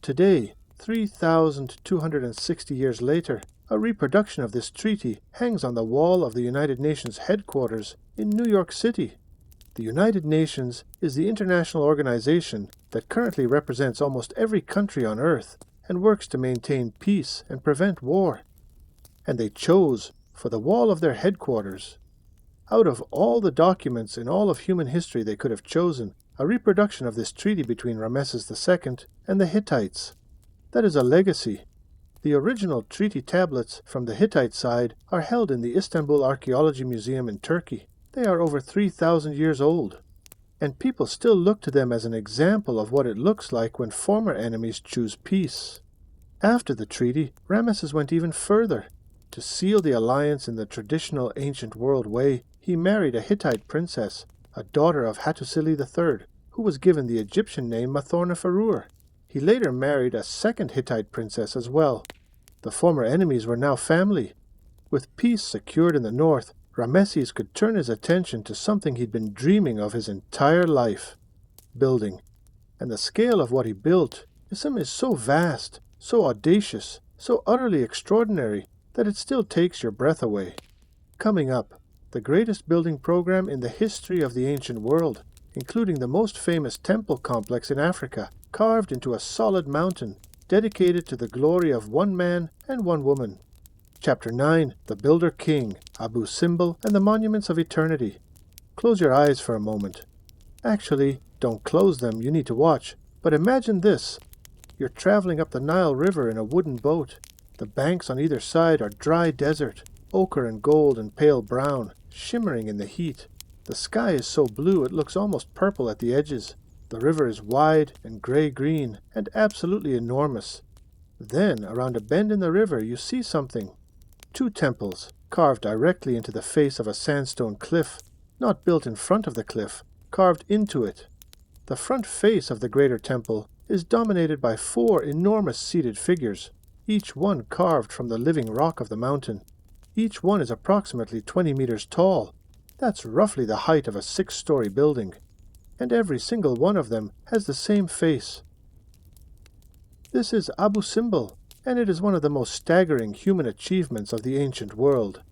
Today, 3,260 years later, a reproduction of this treaty hangs on the wall of the United Nations headquarters in New York City. The United Nations is the international organization that currently represents almost every country on Earth and works to maintain peace and prevent war. And they chose, for the wall of their headquarters, out of all the documents in all of human history they could have chosen, a reproduction of this treaty between Ramesses II and the Hittites. That is a legacy. The original treaty tablets from the Hittite side are held in the Istanbul Archaeology Museum in Turkey. They are over 3,000 years old. and people still look to them as an example of what it looks like when former enemies choose peace. After the treaty, Ramesses went even further. To seal the alliance in the traditional ancient world way, he married a Hittite princess, a daughter of Hattusili III, who was given the Egyptian name Mathornafarur. He later married a second Hittite princess as well. The former enemies were now family. With peace secured in the north, Ramesses could turn his attention to something he'd been dreaming of his entire life: building. And the scale of what he built is so vast, so audacious, so utterly extraordinary that it still takes your breath away. Coming up, the greatest building program in the history of the ancient world, including the most famous temple complex in Africa, carved into a solid mountain, dedicated to the glory of one man and one woman. Chapter 9, The Builder King, Abu Simbel and the Monuments of Eternity. Close your eyes for a moment. Actually, don't close them, you need to watch. But imagine this. You're traveling up the Nile River in a wooden boat. The banks on either side are dry desert, ochre and gold and pale brown, shimmering in the heat. The sky is so blue it looks almost purple at the edges. The river is wide and gray-green and absolutely enormous. Then, around a bend in the river, you see something. 2 temples, carved directly into the face of a sandstone cliff, not built in front of the cliff, carved into it. The front face of the greater temple is dominated by 4 enormous seated figures, each one carved from the living rock of the mountain. Each one is approximately 20 meters tall. That's roughly the height of a 6-story building. And every single one of them has the same face. This is Abu Simbel, and it is one of the most staggering human achievements of the ancient world.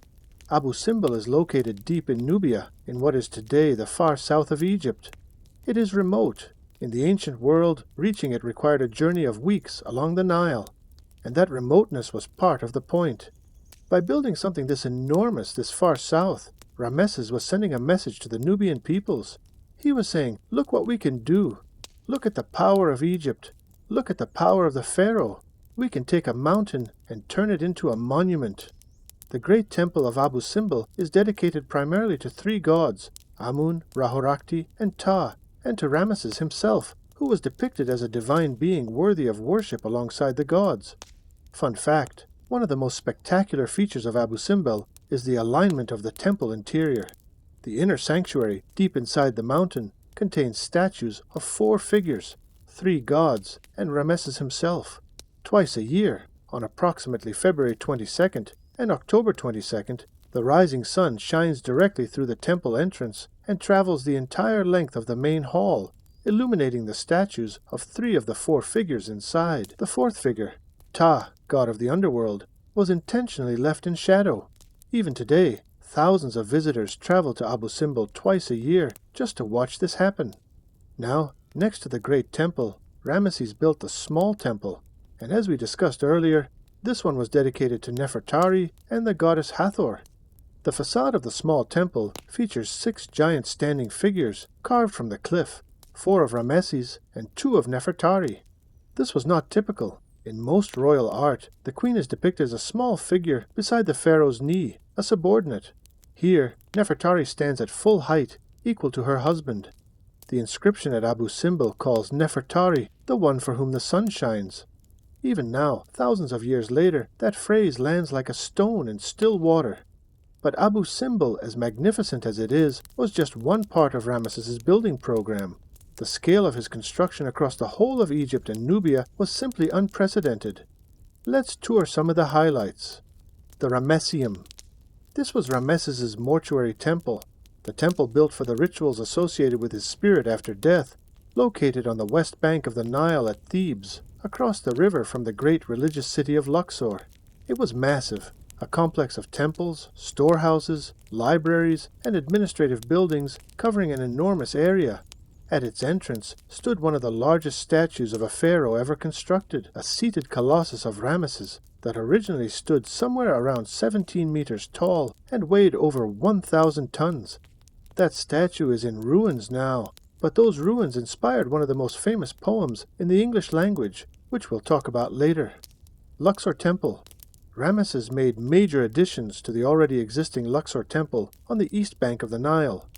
Abu Simbel is located deep in Nubia, in what is today the far south of Egypt. It is remote. In the ancient world, reaching it required a journey of weeks along the Nile, and that remoteness was part of the point. By building something this enormous this far south, Ramesses was sending a message to the Nubian peoples. He was saying, look what we can do. Look at the power of Egypt. Look at the power of the Pharaoh. We can take a mountain and turn it into a monument. The great temple of Abu Simbel is dedicated primarily to 3 gods, Amun, Rahorakti, and Ta, and to Ramesses himself, who was depicted as a divine being worthy of worship alongside the gods. Fun fact, one of the most spectacular features of Abu Simbel is the alignment of the temple interior. The inner sanctuary, deep inside the mountain, contains statues of 4 figures, 3 gods, and Ramesses himself. Twice a year, on approximately February 22nd and October 22nd, the rising sun shines directly through the temple entrance and travels the entire length of the main hall, illuminating the statues of 3 of the 4 figures inside. The 4th figure, Ta, god of the underworld, was intentionally left in shadow. Even today, thousands of visitors travel to Abu Simbel twice a year just to watch this happen. Now, next to the great temple, Ramesses built the small temple, and as we discussed earlier, this one was dedicated to Nefertari and the goddess Hathor. The facade of the small temple features 6 giant standing figures carved from the cliff, 4 of Ramesses and 2 of Nefertari. This was not typical. In most royal art, the queen is depicted as a small figure beside the pharaoh's knee, a subordinate. Here, Nefertari stands at full height, equal to her husband. The inscription at Abu Simbel calls Nefertari the one for whom the sun shines. Even now, thousands of years later, that phrase lands like a stone in still water. But Abu Simbel, as magnificent as it is, was just one part of Ramesses' building program. The scale of his construction across the whole of Egypt and Nubia was simply unprecedented. Let's tour some of the highlights. The Ramesseum. This was Ramesses' mortuary temple, the temple built for the rituals associated with his spirit after death, located on the west bank of the Nile at Thebes, across the river from the great religious city of Luxor. It was massive, a complex of temples, storehouses, libraries, and administrative buildings covering an enormous area. At its entrance stood one of the largest statues of a pharaoh ever constructed, a seated colossus of Ramesses that originally stood somewhere around 17 meters tall and weighed over 1,000 tons. That statue is in ruins now, but those ruins inspired one of the most famous poems in the English language, which we'll talk about later. Luxor Temple. Ramesses made major additions to the already existing Luxor Temple on the east bank of the Nile.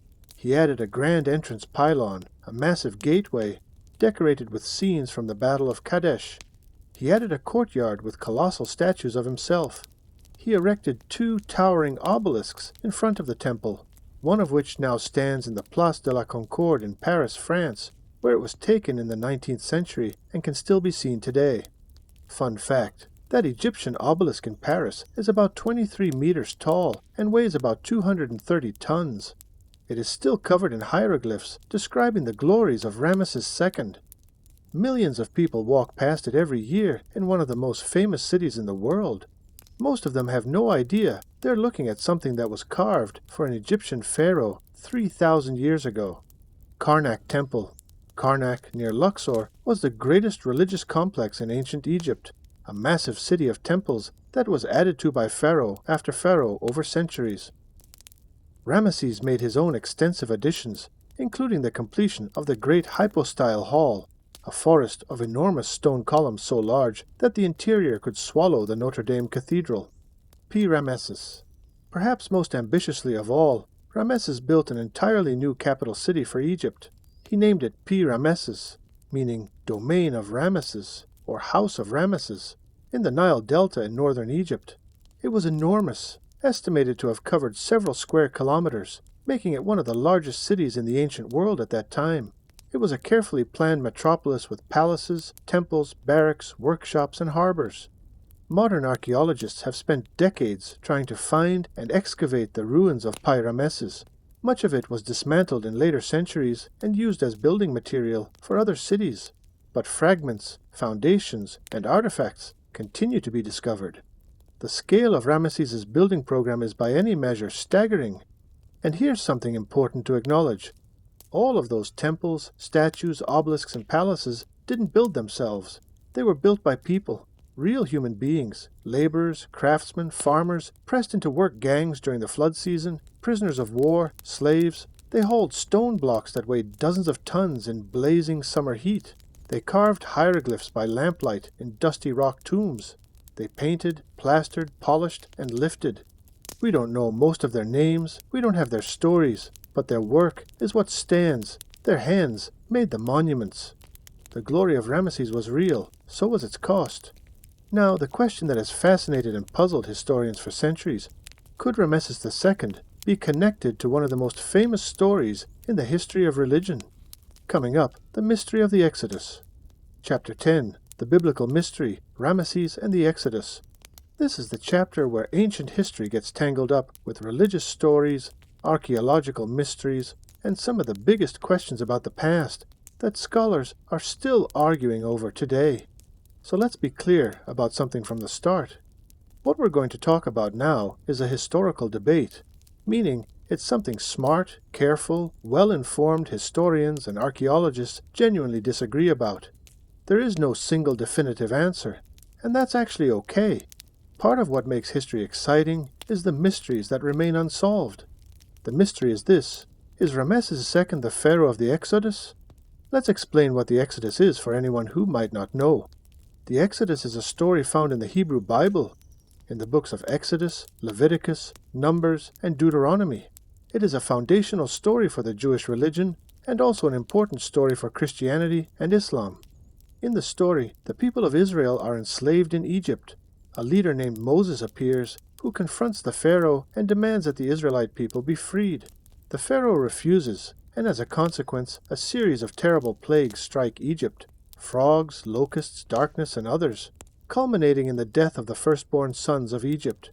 He added a grand entrance pylon, a massive gateway, decorated with scenes from the Battle of Kadesh. He added a courtyard with colossal statues of himself. He erected 2 towering obelisks in front of the temple, one of which now stands in the Place de la Concorde in Paris, France, where it was taken in the 19th century and can still be seen today. Fun fact, that Egyptian obelisk in Paris is about 23 meters tall and weighs about 230 tons. It is still covered in hieroglyphs describing the glories of Ramesses II. Millions of people walk past it every year in one of the most famous cities in the world. Most of them have no idea they're looking at something that was carved for an Egyptian pharaoh 3,000 years ago. Karnak Temple. Karnak, near Luxor, was the greatest religious complex in ancient Egypt, a massive city of temples that was added to by pharaoh after pharaoh over centuries. Ramesses made his own extensive additions, including the completion of the great hypostyle hall, a forest of enormous stone columns so large that the interior could swallow the Notre Dame Cathedral. P. Ramesses. Perhaps most ambitiously of all, Ramesses built an entirely new capital city for Egypt. He named it P. Ramesses, meaning Domain of Ramesses, or House of Ramesses, in the Nile Delta in northern Egypt. It was enormous, estimated to have covered several square kilometers, making it one of the largest cities in the ancient world at that time. It was a carefully planned metropolis with palaces, temples, barracks, workshops, and harbors. Modern archaeologists have spent decades trying to find and excavate the ruins of Pi Ramesses. Much of it was dismantled in later centuries and used as building material for other cities, but fragments, foundations, and artifacts continue to be discovered. The scale of Ramesses' building program is by any measure staggering. And here's something important to acknowledge. All of those temples, statues, obelisks, and palaces didn't build themselves. They were built by people, real human beings, laborers, craftsmen, farmers, pressed into work gangs during the flood season, prisoners of war, slaves. They hauled stone blocks that weighed dozens of tons in blazing summer heat. They carved hieroglyphs by lamplight in dusty rock tombs. They painted, plastered, polished, and lifted. We don't know most of their names, we don't have their stories, but their work is what stands. Their hands made the monuments. The glory of Ramesses was real, so was its cost. Now, the question that has fascinated and puzzled historians for centuries, could Ramesses II be connected to one of the most famous stories in the history of religion? Coming up, the mystery of the Exodus. Chapter 10, the biblical mystery, Ramesses and the Exodus. This is the chapter where ancient history gets tangled up with religious stories, archaeological mysteries, and some of the biggest questions about the past that scholars are still arguing over today. So let's be clear about something from the start. What we're going to talk about now is a historical debate, meaning it's something smart, careful, well-informed historians and archaeologists genuinely disagree about. There is no single definitive answer, and that's actually okay. Part of what makes history exciting is the mysteries that remain unsolved. The mystery is this: is Ramesses II the pharaoh of the Exodus? Let's explain what the Exodus is for anyone who might not know. The Exodus is a story found in the Hebrew Bible, in the books of Exodus, Leviticus, Numbers, and Deuteronomy. It is a foundational story for the Jewish religion and also an important story for Christianity and Islam. In the story, the people of Israel are enslaved in Egypt. A leader named Moses appears, who confronts the Pharaoh and demands that the Israelite people be freed. The Pharaoh refuses, and as a consequence, a series of terrible plagues strike Egypt: frogs, locusts, darkness, and others, culminating in the death of the firstborn sons of Egypt.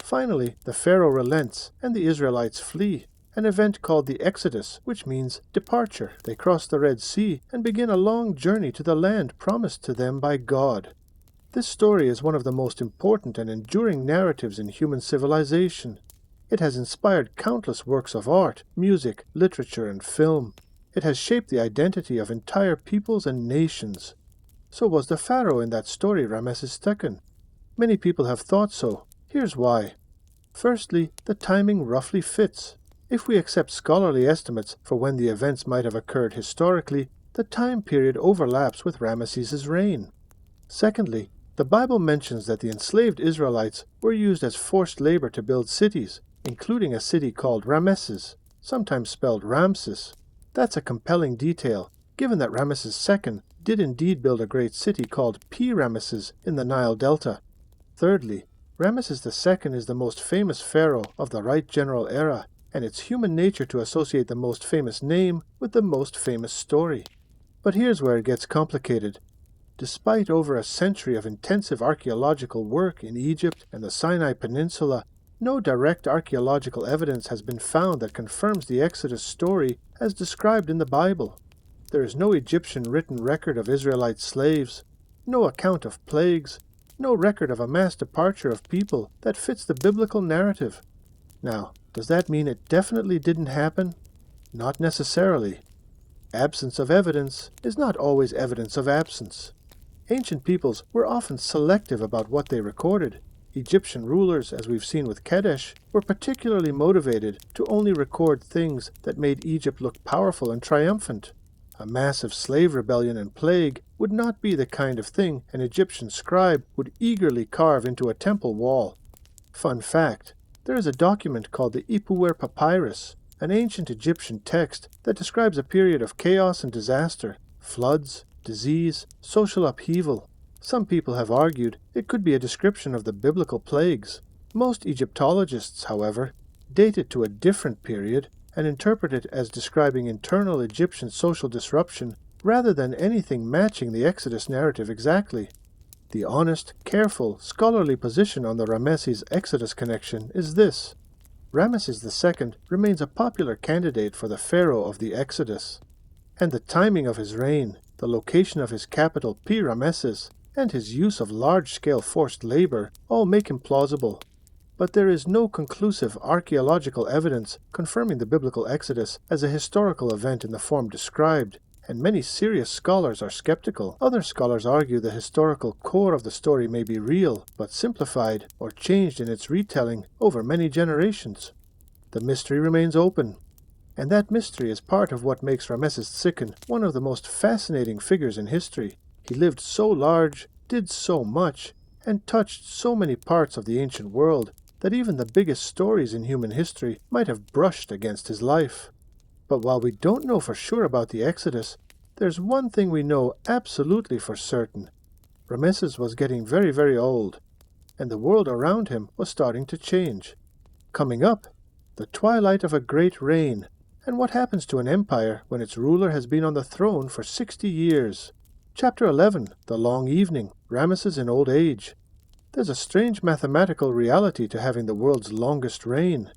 Finally, the Pharaoh relents, and the Israelites flee, an event called the Exodus, which means departure. They cross the Red Sea and begin a long journey to the land promised to them by God. This story is one of the most important and enduring narratives in human civilization. It has inspired countless works of art, music, literature, and film. It has shaped the identity of entire peoples and nations. So was the pharaoh in that story Ramesses II. Many people have thought so. Here's why. Firstly, the timing roughly fits. If we accept scholarly estimates for when the events might have occurred historically, the time period overlaps with Ramesses' reign. Secondly, the Bible mentions that the enslaved Israelites were used as forced labor to build cities, including a city called Ramesses. sometimes spelled Ramses. That's a compelling detail, given that Ramesses II did indeed build a great city called Ramesses in the Nile Delta. Thirdly, Ramesses II is the most famous pharaoh of the right general era, and it's human nature to associate the most famous name with the most famous story. But here's where it gets complicated. Despite over a century of intensive archaeological work in Egypt and the Sinai Peninsula, no direct archaeological evidence has been found that confirms the Exodus story as described in the Bible. There is no Egyptian written record of Israelite slaves, no account of plagues, no record of a mass departure of people that fits the biblical narrative. Now, does that mean it definitely didn't happen? Not necessarily. Absence of evidence is not always evidence of absence. Ancient peoples were often selective about what they recorded. Egyptian rulers, as we've seen with Kadesh, were particularly motivated to only record things that made Egypt look powerful and triumphant. A massive slave rebellion and plague would not be the kind of thing an Egyptian scribe would eagerly carve into a temple wall. Fun fact, there is a document called the Ipuwer Papyrus, an ancient Egyptian text that describes a period of chaos and disaster, floods, disease, social upheaval. Some people have argued it could be a description of the biblical plagues. Most Egyptologists, however, date it to a different period and interpret it as describing internal Egyptian social disruption rather than anything matching the Exodus narrative exactly. The honest, careful, scholarly position on the Ramesses Exodus connection is this. Ramesses II remains a popular candidate for the pharaoh of the Exodus, and the timing of his reign, the location of his capital Ramesses, and his use of large-scale forced labor all make him plausible. But there is no conclusive archaeological evidence confirming the biblical Exodus as a historical event in the form described, and many serious scholars are skeptical. Other scholars argue the historical core of the story may be real, but simplified or changed in its retelling over many generations. The mystery remains open, and that mystery is part of what makes Ramesses II one of the most fascinating figures in history. He lived so large, did so much, and touched so many parts of the ancient world that even the biggest stories in human history might have brushed against his life. But while we don't know for sure about the Exodus, there's one thing we know absolutely for certain. Ramesses was getting very, very old, and the world around him was starting to change. Coming up, the twilight of a great reign, and what happens to an empire when its ruler has been on the throne for 60 years. Chapter 11, The Long Evening, Ramesses in Old Age. There's a strange mathematical reality to having the world's longest reign.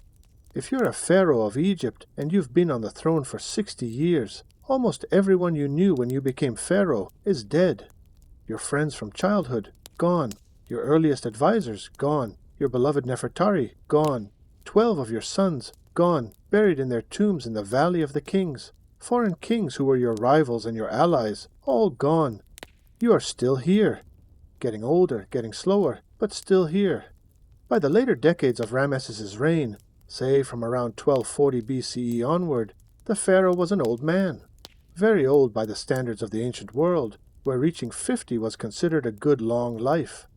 If you're a pharaoh of Egypt and you've been on the throne for 60 years, almost everyone you knew when you became pharaoh is dead. Your friends from childhood, gone. Your earliest advisors, gone. Your beloved Nefertari, gone. 12 of your sons, gone, buried in their tombs in the Valley of the Kings. Foreign kings who were your rivals and your allies, all gone. You are still here. Getting older, getting slower, but still here. By the later decades of Ramesses' reign, say from around 1240 BCE onward, the pharaoh was an old man. Very old by the standards of the ancient world, where reaching 50 was considered a good long life.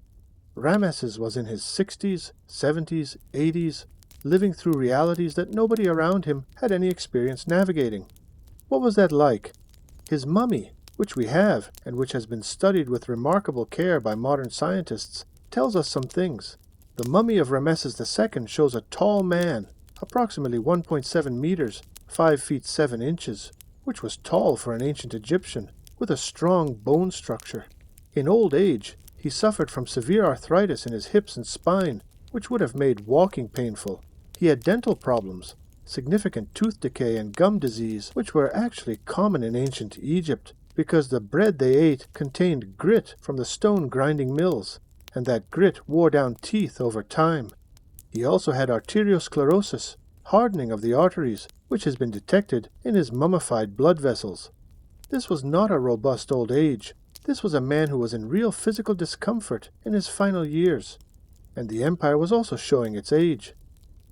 Ramesses was in his 60s, 70s, 80s, living through realities that nobody around him had any experience navigating. What was that like? His mummy, which we have, and which has been studied with remarkable care by modern scientists, tells us some things. The mummy of Ramesses II shows a tall man, approximately 1.7 meters, 5 feet 7 inches, which was tall for an ancient Egyptian, with a strong bone structure. In old age, he suffered from severe arthritis in his hips and spine, which would have made walking painful. He had dental problems, significant tooth decay and gum disease, which were actually common in ancient Egypt, because the bread they ate contained grit from the stone grinding mills, and that grit wore down teeth over time. He also had arteriosclerosis, hardening of the arteries, which has been detected in his mummified blood vessels. This was not a robust old age. This was a man who was in real physical discomfort in his final years. And the empire was also showing its age.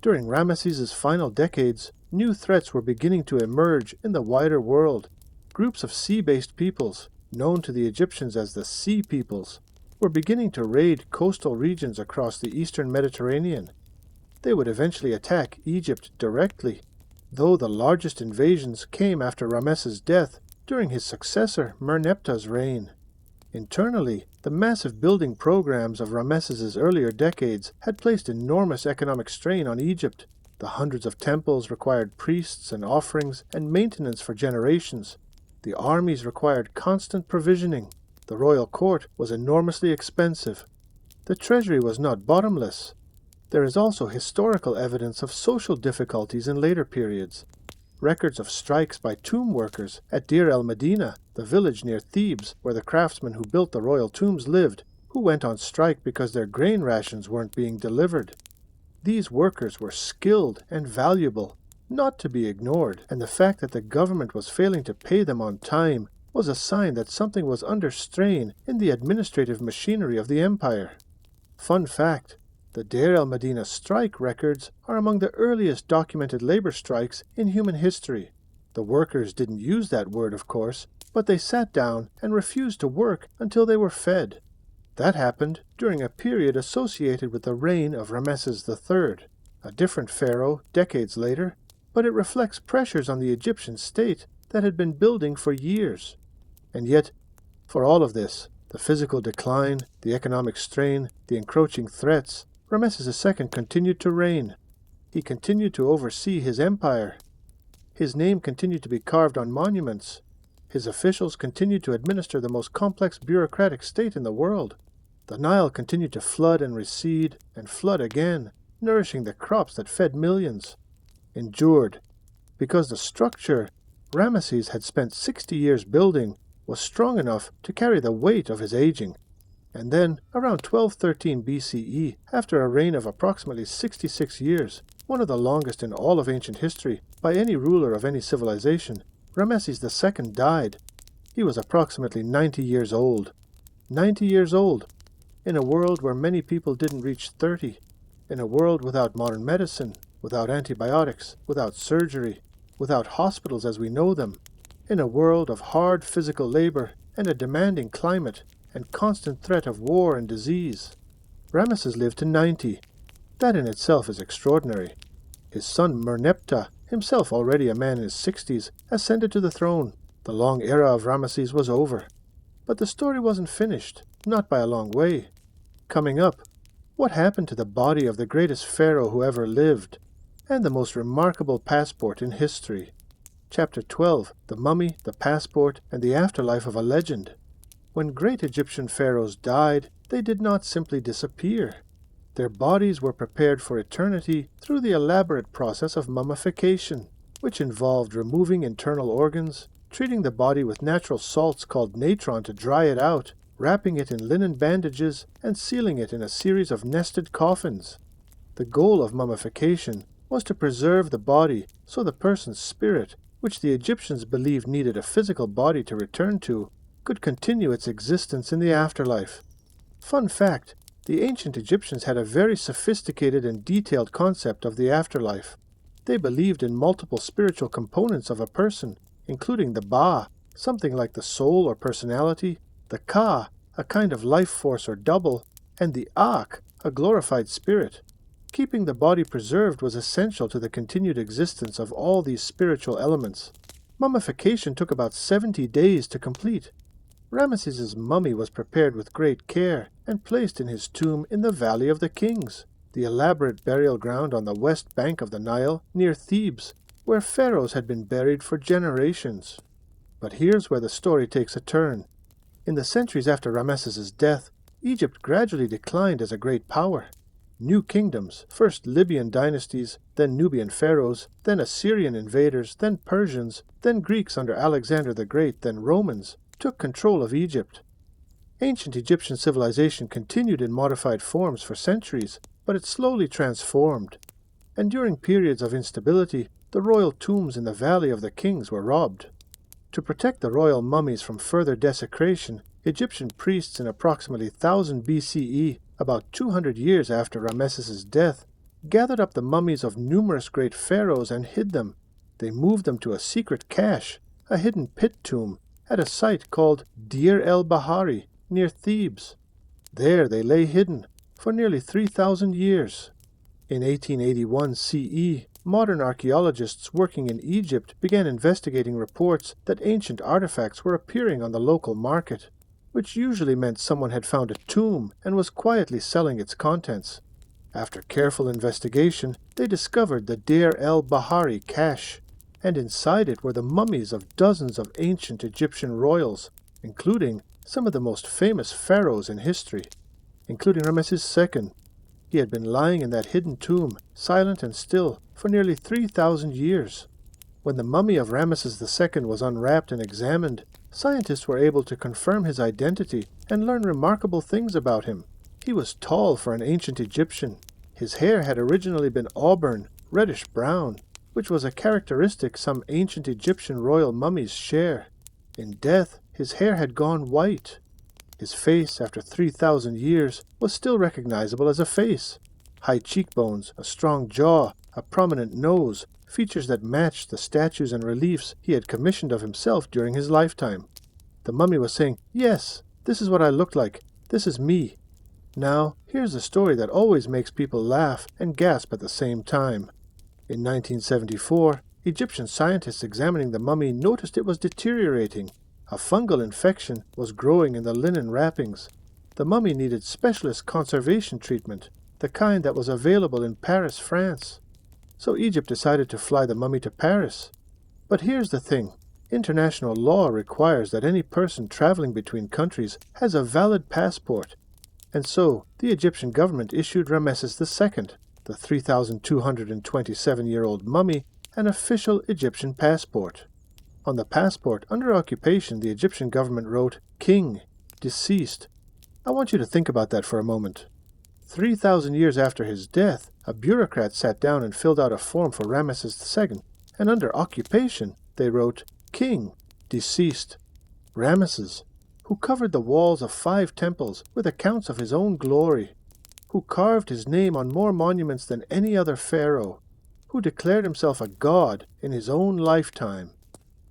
During Ramesses' final decades, new threats were beginning to emerge in the wider world. Groups of sea-based peoples, known to the Egyptians as the Sea Peoples, were beginning to raid coastal regions across the eastern Mediterranean. They would eventually attack Egypt directly. though the largest invasions came after Ramesses' death during his successor Merneptah's reign. Internally, the massive building programs of Ramesses' earlier decades had placed enormous economic strain on Egypt. The hundreds of temples required priests and offerings and maintenance for generations. The armies required constant provisioning. The royal court was enormously expensive. The treasury was not bottomless. There is also historical evidence of social difficulties in later periods. Records of strikes by tomb workers at Deir el-Medina, the village near Thebes where the craftsmen who built the royal tombs lived, who went on strike because their grain rations weren't being delivered. These workers were skilled and valuable, not to be ignored, and the fact that the government was failing to pay them on time was a sign that something was under strain in the administrative machinery of the empire. Fun fact: the Deir el-Medina strike records are among the earliest documented labor strikes in human history. The workers didn't use that word, of course, but they sat down and refused to work until they were fed. That happened during a period associated with the reign of Ramesses III, a different pharaoh decades later, but it reflects pressures on the Egyptian state that had been building for years. And yet, for all of this, the physical decline, the economic strain, the encroaching threats, Ramesses II continued to reign. He continued to oversee his empire. His name continued to be carved on monuments. His officials continued to administer the most complex bureaucratic state in the world. The Nile continued to flood and recede, and flood again, nourishing the crops that fed millions. Endured, because the structure Ramesses had spent 60 years building was strong enough to carry the weight of his aging. And then, around 1213 BCE, after a reign of approximately 66 years, one of the longest in all of ancient history, by any ruler of any civilization, Ramesses II died. He was approximately 90 years old. 90 years old, in a world where many people didn't reach 30, in a world without modern medicine, without antibiotics, without surgery, without hospitals as we know them, in a world of hard physical labor and a demanding climate and constant threat of war and disease. Ramesses lived to 90. That in itself is extraordinary. His son Merneptah, himself already a man in his 60s, ascended to the throne. The long era of Ramesses was over. But the story wasn't finished, not by a long way. Coming up, what happened to the body of the greatest pharaoh who ever lived, and the most remarkable passport in history? Chapter 12, The Mummy, the Passport, and the Afterlife of a Legend. When great Egyptian pharaohs died, they did not simply disappear. Their bodies were prepared for eternity through the elaborate process of mummification, which involved removing internal organs, treating the body with natural salts called natron to dry it out, wrapping it in linen bandages, and sealing it in a series of nested coffins. The goal of mummification was to preserve the body so the person's spirit, which the Egyptians believed needed a physical body to return to, could continue its existence in the afterlife. Fun fact, the ancient Egyptians had a very sophisticated and detailed concept of the afterlife. They believed in multiple spiritual components of a person, including the Ba, something like the soul or personality, the Ka, a kind of life force or double, and the Ak, a glorified spirit. Keeping the body preserved was essential to the continued existence of all these spiritual elements. Mummification took about 70 days to complete. Ramesses' mummy was prepared with great care and placed in his tomb in the Valley of the Kings, the elaborate burial ground on the west bank of the Nile near Thebes, where pharaohs had been buried for generations. But here's where the story takes a turn. In the centuries after Ramesses' death, Egypt gradually declined as a great power. New kingdoms, first Libyan dynasties, then Nubian pharaohs, then Assyrian invaders, then Persians, then Greeks under Alexander the Great, then Romans, took control of Egypt. Ancient Egyptian civilization continued in modified forms for centuries, but it slowly transformed. And during periods of instability, the royal tombs in the Valley of the Kings were robbed. To protect the royal mummies from further desecration, Egyptian priests in approximately 1000 BCE, about 200 years after Ramesses' death, gathered up the mummies of numerous great pharaohs and hid them. They moved them to a secret cache, a hidden pit tomb, at a site called Deir el-Bahari, near Thebes. There they lay hidden for nearly 3,000 years. In 1881 CE, modern archaeologists working in Egypt began investigating reports that ancient artifacts were appearing on the local market, which usually meant someone had found a tomb and was quietly selling its contents. After careful investigation, they discovered the Deir el-Bahari cache, and inside it were the mummies of dozens of ancient Egyptian royals, including some of the most famous pharaohs in history, including Ramesses II. He had been lying in that hidden tomb, silent and still, for nearly 3,000 years. When the mummy of Ramesses II was unwrapped and examined, scientists were able to confirm his identity and learn remarkable things about him. He was tall for an ancient Egyptian. His hair had originally been auburn, reddish-brown, which was a characteristic some ancient Egyptian royal mummies share. In death, his hair had gone white. His face, after 3,000 years, was still recognizable as a face. High cheekbones, a strong jaw, a prominent nose, features that matched the statues and reliefs he had commissioned of himself during his lifetime. The mummy was saying, "Yes, this is what I looked like. This is me." Now, here's a story that always makes people laugh and gasp at the same time. In 1974, Egyptian scientists examining the mummy noticed it was deteriorating. A fungal infection was growing in the linen wrappings. The mummy needed specialist conservation treatment, the kind that was available in Paris, France. So Egypt decided to fly the mummy to Paris. But here's the thing. International law requires that any person traveling between countries has a valid passport. And so, the Egyptian government issued Ramesses II, the 3,227-year-old mummy, an official Egyptian passport. On the passport, under occupation, the Egyptian government wrote, "King, deceased." I want you to think about that for a moment. 3,000 years after his death, a bureaucrat sat down and filled out a form for Ramesses II, and under occupation, they wrote, "King, deceased." Ramesses, who covered the walls of 5 temples with accounts of his own glory, who carved his name on more monuments than any other pharaoh, who declared himself a god in his own lifetime.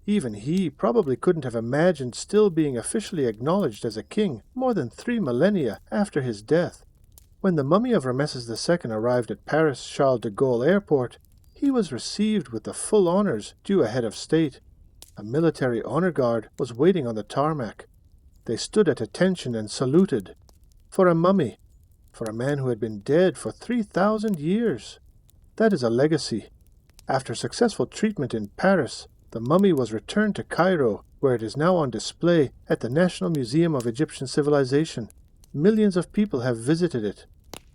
Even he probably couldn't have imagined still being officially acknowledged as a king more than 3 millennia after his death. When the mummy of Ramesses II arrived at Paris Charles de Gaulle Airport, he was received with the full honors due a head of state. A military honor guard was waiting on the tarmac. They stood at attention and saluted. For a mummy, for a man who had been dead for 3,000 years. That is a legacy. After successful treatment in Paris, the mummy was returned to Cairo, where it is now on display at the National Museum of Egyptian Civilization. Millions of people have visited it.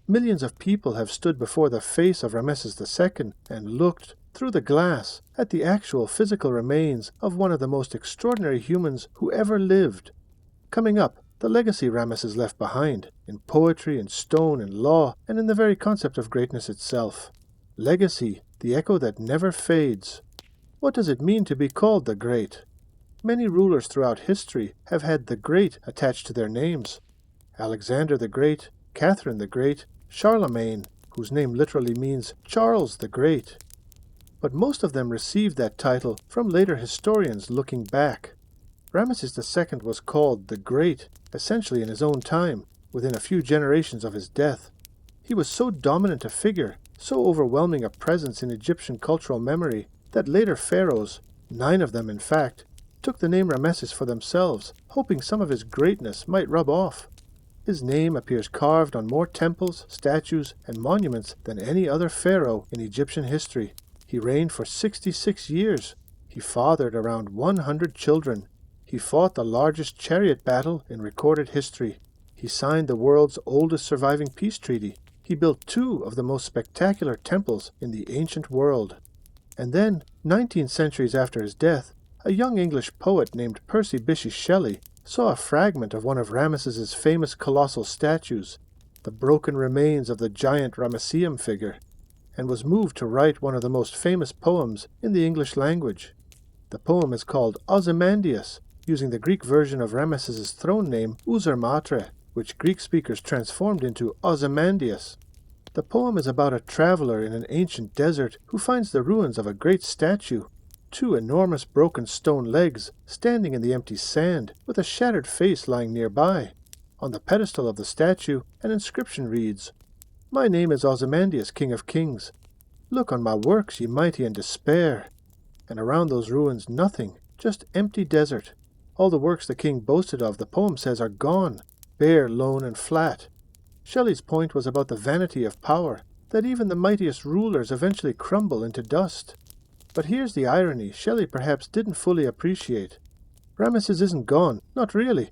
Millions of people have stood before the face of Ramesses II and looked, through the glass, at the actual physical remains of one of the most extraordinary humans who ever lived. Coming up, the legacy Ramesses left behind, in poetry, in stone, in law, and in the very concept of greatness itself. Legacy, the echo that never fades. What does it mean to be called the Great? Many rulers throughout history have had the Great attached to their names. Alexander the Great, Catherine the Great, Charlemagne, whose name literally means Charles the Great. But most of them received that title from later historians looking back. Ramesses II was called the Great, essentially in his own time, within a few generations of his death. He was so dominant a figure, so overwhelming a presence in Egyptian cultural memory, that later pharaohs, 9 of them in fact, took the name Ramesses for themselves, hoping some of his greatness might rub off. His name appears carved on more temples, statues, and monuments than any other pharaoh in Egyptian history. He reigned for 66 years. He fathered around 100 children. He fought the largest chariot battle in recorded history. He signed the world's oldest surviving peace treaty. He built 2 of the most spectacular temples in the ancient world. And then, 19 centuries after his death, a young English poet named Percy Bysshe Shelley saw a fragment of one of Ramesses's famous colossal statues, the broken remains of the giant Ramesseum figure, and was moved to write one of the most famous poems in the English language. The poem is called Ozymandias, using the Greek version of Ramesses's throne name Uzurmatre, which Greek speakers transformed into Ozymandias. The poem is about a traveler in an ancient desert who finds the ruins of a great statue, 2 enormous broken stone legs standing in the empty sand, with a shattered face lying nearby. On the pedestal of the statue, an inscription reads, "My name is Ozymandias, King of Kings." Look on my works, ye mighty, and despair. And around those ruins nothing, just empty desert. All the works the king boasted of, the poem says, are gone, bare, lone, and flat. Shelley's point was about the vanity of power, that even the mightiest rulers eventually crumble into dust. But here's the irony Shelley perhaps didn't fully appreciate. Ramesses isn't gone, not really.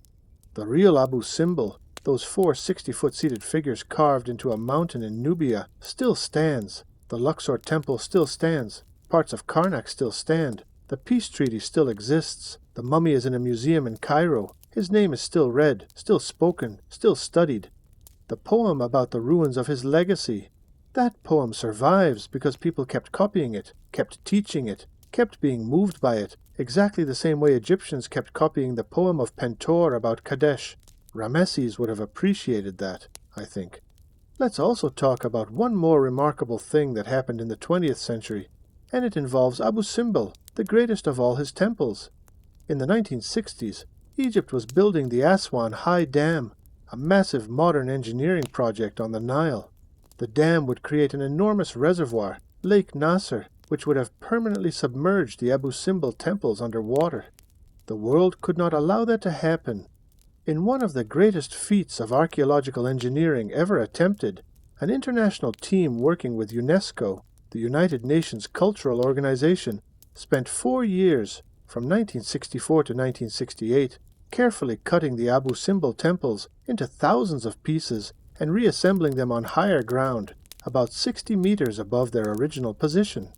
The real Abu Simbel, those 4 60-foot seated figures carved into a mountain in Nubia, still stands. The Luxor temple still stands. Parts of Karnak still stand. The peace treaty still exists. The mummy is in a museum in Cairo. His name is still read, still spoken, still studied. The poem about the ruins of his legacy. That poem survives because people kept copying it, kept teaching it, kept being moved by it, exactly the same way Egyptians kept copying the poem of Pentor about Kadesh. Ramesses would have appreciated that, I think. Let's also talk about one more remarkable thing that happened in the 20th century, and it involves Abu Simbel, the greatest of all his temples. In the 1960s, Egypt was building the Aswan High Dam, a massive modern engineering project on the Nile. The dam would create an enormous reservoir, Lake Nasser, which would have permanently submerged the Abu Simbel temples under water. The world could not allow that to happen. In one of the greatest feats of archaeological engineering ever attempted, an international team working with UNESCO, the United Nations Cultural Organization, spent 4 years, from 1964 to 1968, carefully cutting the Abu Simbel temples into thousands of pieces and reassembling them on higher ground, about 60 meters above their original position.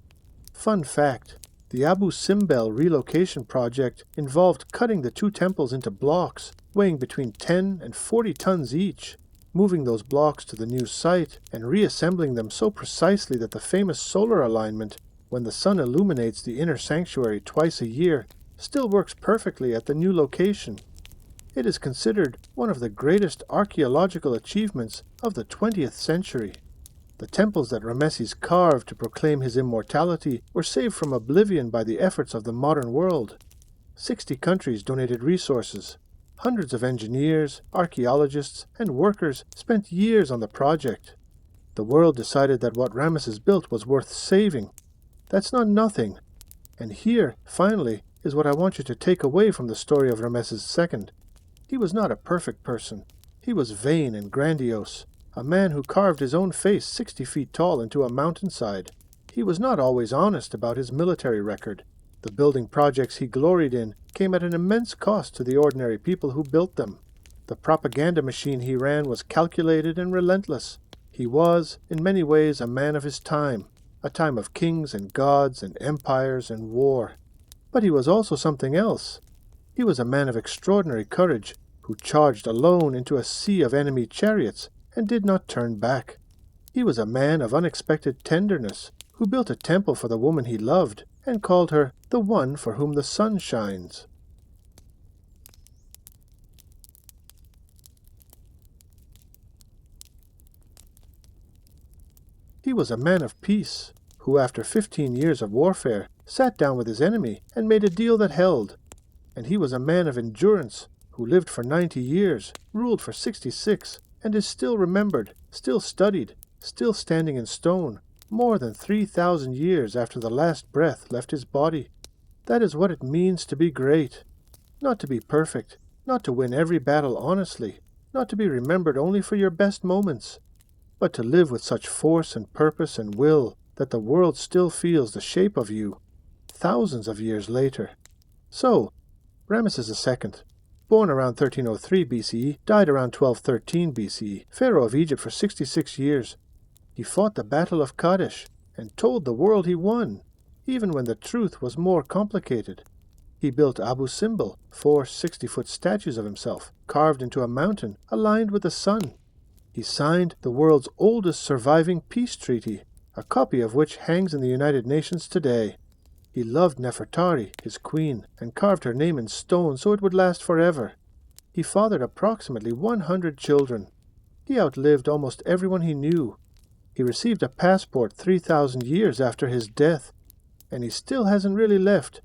Fun fact, the Abu Simbel relocation project involved cutting the 2 temples into blocks, weighing between 10 and 40 tons each, moving those blocks to the new site and reassembling them so precisely that the famous solar alignment, when the sun illuminates the inner sanctuary twice a year, still works perfectly at the new location. It is considered one of the greatest archaeological achievements of the 20th century. The temples that Ramesses carved to proclaim his immortality were saved from oblivion by the efforts of the modern world. 60 countries donated resources. Hundreds of engineers, archaeologists, and workers spent years on the project. The world decided that what Ramesses built was worth saving. That's not nothing. And here, finally, is what I want you to take away from the story of Ramesses II. He was not a perfect person. He was vain and grandiose, a man who carved his own face 60 feet tall into a mountainside. He was not always honest about his military record. The building projects he gloried in came at an immense cost to the ordinary people who built them. The propaganda machine he ran was calculated and relentless. He was, in many ways, a man of his time, a time of kings and gods and empires and war. But he was also something else. He was a man of extraordinary courage, who charged alone into a sea of enemy chariots and did not turn back. He was a man of unexpected tenderness, who built a temple for the woman he loved and called her the one for whom the sun shines. He was a man of peace, who after 15 years of warfare sat down with his enemy and made a deal that held. And he was a man of endurance, who lived for 90 years, ruled for 66, and is still remembered, still studied, still standing in stone, more than 3,000 years after the last breath left his body. That is what it means to be great. Not to be perfect, not to win every battle honestly, not to be remembered only for your best moments, but to live with such force and purpose and will that the world still feels the shape of you, thousands of years later. So, Ramesses II, born around 1303 BCE, died around 1213 BCE, pharaoh of Egypt for 66 years. He fought the Battle of Kadesh and told the world he won, even when the truth was more complicated. He built Abu Simbel, 4 60-foot statues of himself, carved into a mountain aligned with the sun. He signed the world's oldest surviving peace treaty, a copy of which hangs in the United Nations today. He loved Nefertari, his queen, and carved her name in stone so it would last forever. He fathered approximately 100 children. He outlived almost everyone he knew. He received a passport 3,000 years after his death, and he still hasn't really left.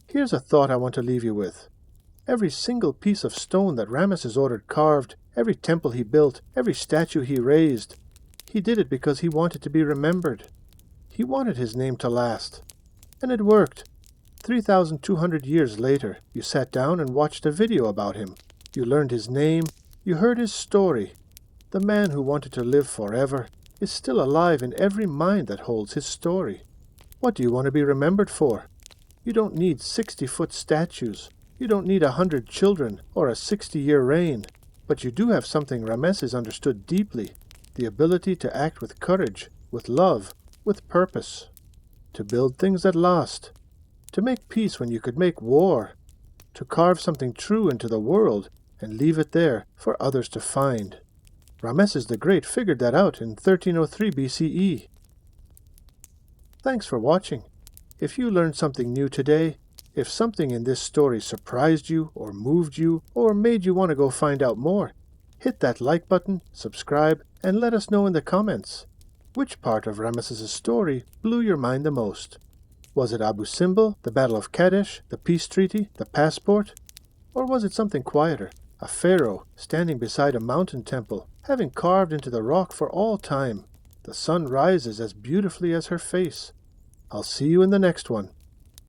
Here's a thought I want to leave you with. Every single piece of stone that Ramesses ordered carved, every temple he built, every statue he raised, he did it because he wanted to be remembered. He wanted his name to last. And it worked. 3,200 years later, you sat down and watched a video about him. You learned his name. You heard his story. The man who wanted to live forever is still alive in every mind that holds his story. What do you want to be remembered for? You don't need 60-foot statues. You don't need 100 children or a 60-year reign. But you do have something Ramesses understood deeply, the ability to act with courage, with love, with purpose. To build things that last. To make peace when you could make war. To carve something true into the world and leave it there for others to find. Ramesses the Great figured that out in 1303 BCE. Thanks for watching. If you learned something new today, if something in this story surprised you or moved you or made you want to go find out more, hit that like button, subscribe, and let us know in the comments. Which part of Ramesses' story blew your mind the most? Was it Abu Simbel, the Battle of Kadesh, the peace treaty, the passport? Or was it something quieter, a pharaoh standing beside a mountain temple, having carved into the rock for all time? The sun rises as beautifully as her face. I'll see you in the next one.